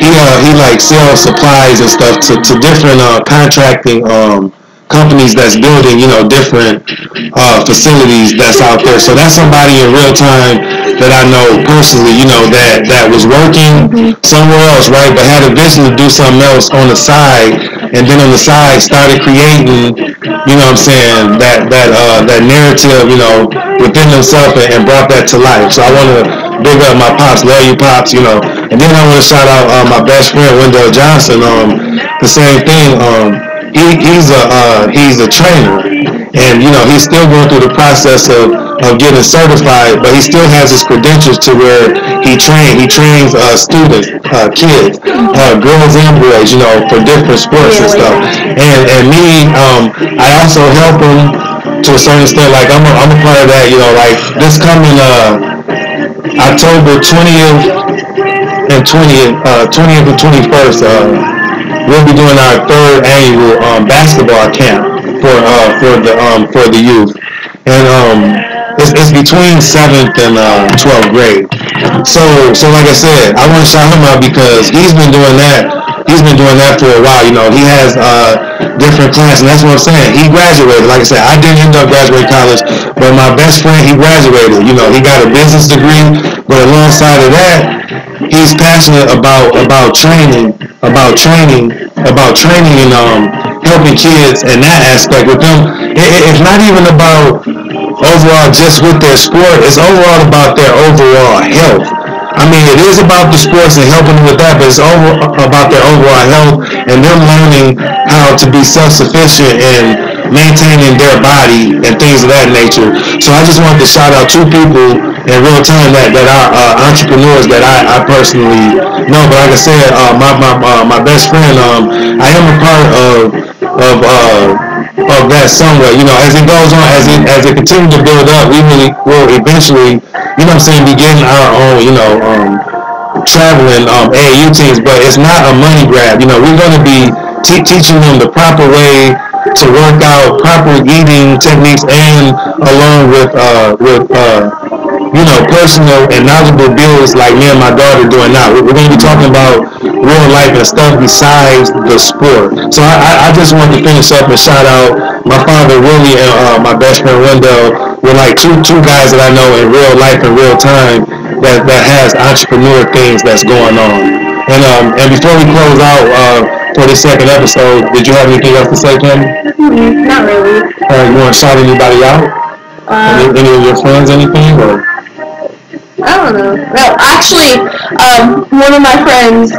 he like sells supplies and stuff to different contracting companies that's building, you know, different facilities that's out there. So that's somebody in real time that I know personally, you know, that was working somewhere else, right, but had a vision to do something else on the side, and then on the side started creating, you know what I'm saying, that narrative, you know, within themselves, and brought that to life. So I want to big up my pops, love you pops, you know, and then I want to shout out my best friend Wendell Johnson. The same thing. He's a trainer, and you know, he's still going through the process of getting certified, but he still has his credentials to where he trains students, kids, girls and boys, you know, for different sports and stuff. And me, I also help him to a certain extent. Like I'm a part of that, you know, like this coming October 20th and 21st. We'll be doing our third annual basketball camp for the youth, and it's between 7th and 12th grade. So like I said, I want to shout him out because he's been doing that. He's been doing that for a while. You know, he has different classes, and that's what I'm saying. He graduated. Like I said, I didn't end up graduating college, but my best friend, he graduated. You know, he got a business degree, but alongside of that, he's passionate about training and helping kids in that aspect with them. It's not even about overall just with their sport. It's overall about their overall health. I mean, it is about the sports and helping them with that, but it's about their overall health and them learning how to be self-sufficient and maintaining their body and things of that nature. So I just wanted to shout out two people in real time that are entrepreneurs that I personally know. But like I said, my best friend, I am a part of that somewhat. You know, as it goes on, as it continues to build up, we really will eventually, you know what I'm saying, be getting our own, you know, traveling AAU teams. But it's not a money grab. You know, we're going to be teaching them the proper way to work out proper eating techniques, and along with personal and knowledgeable builds like me and my daughter doing now. We're going to be talking about real life and stuff besides the sport. So I just wanted to finish up and shout out my father Willie and my best friend Wendell. We're like two guys that I know in real life in real time that has entrepreneur things that's going on. And before we close out for the second episode, did you have anything else to say, Candy? Not really. You want to shout anybody out? Any of your friends, anything? Or? I don't know. No, actually, one of my friends,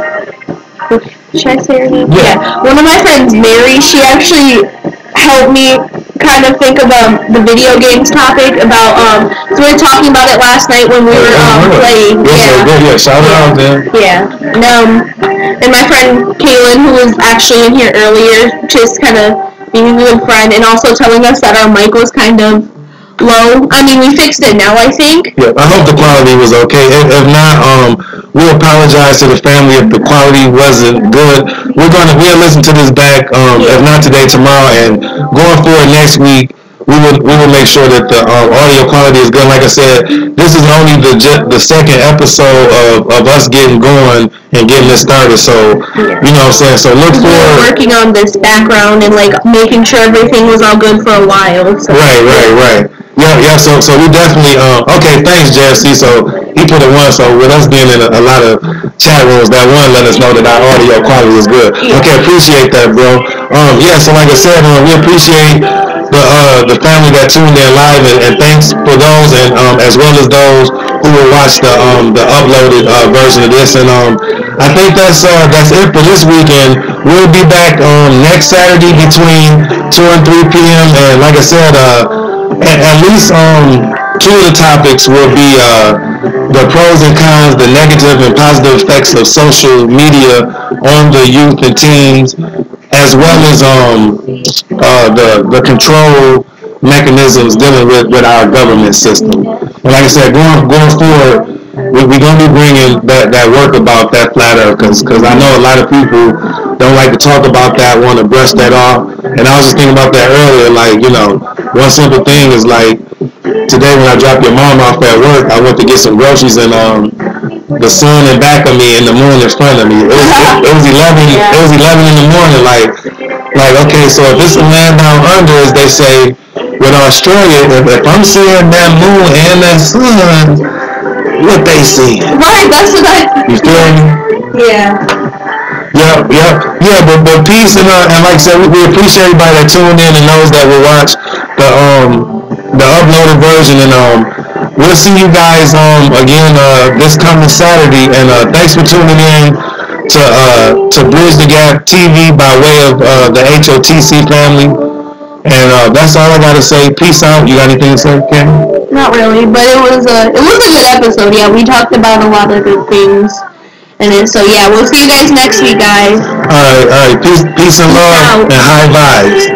should I say her name? Yeah. One of my friends, Mary, she actually helped me kind of think about the video games topic about, so we were talking about it last night when we were playing. Yeah, shout out there. Yeah. And my friend Kaylin, who was actually in here earlier, just kind of being a good friend and also telling us that our mic was kind of low. I mean, we fixed it now, I think. Yeah, I hope the quality was okay. If not, we apologize to the family if the quality wasn't good. We'll listen to this back, if not today, tomorrow, and going forward next week, we will make sure that the audio quality is good. Like I said, this is only the second episode of us getting going and getting this started. So, you know what I'm saying? So look forward. We were working on this background and like making sure everything was all good for a while. So. Right. Yeah, so we definitely, okay, thanks, JFC. So he put a 1, so with us being in a lot of chat rooms, that 1 let us know that our audio quality is good. Okay, appreciate that, bro. So like I said, we appreciate the family that tuned in live, and thanks for those, and as well as those who will watch the uploaded version of this. And I think that's it for this weekend. We'll be back next Saturday between 2 and 3 p.m. And like I said, at least 2 of the topics will be the pros and cons, the negative and positive effects of social media on the youth and teens, as well as the control mechanisms dealing with our government system. And like I said, going forward, we're going to be bringing that work about that flat earth, because I know a lot of people don't like to talk about that, want to brush that off. And I was just thinking about that earlier, like, one simple thing is like, today when I dropped your mom off at work, I went to get some groceries, and the sun in back of me and the moon in front of me. It was 11 in the morning, like okay, so if it's a land down under, as they say, with Australia, if I'm seeing that moon and that sun, what they see. Right, that's what You feel me? Yeah. Yeah, but peace, and like I said, we appreciate everybody that tuned in and those that will watch the uploaded version, and we'll see you guys again this coming Saturday, and thanks for tuning in to Bridge the Gap TV by way of the HOTC family. And that's all I gotta say. Peace out. You got anything to say, Ken? Not really, but it was a good episode. Yeah, we talked about a lot of good things. And so yeah, we'll see you guys next week, guys. All right. Peace and love and high vibes.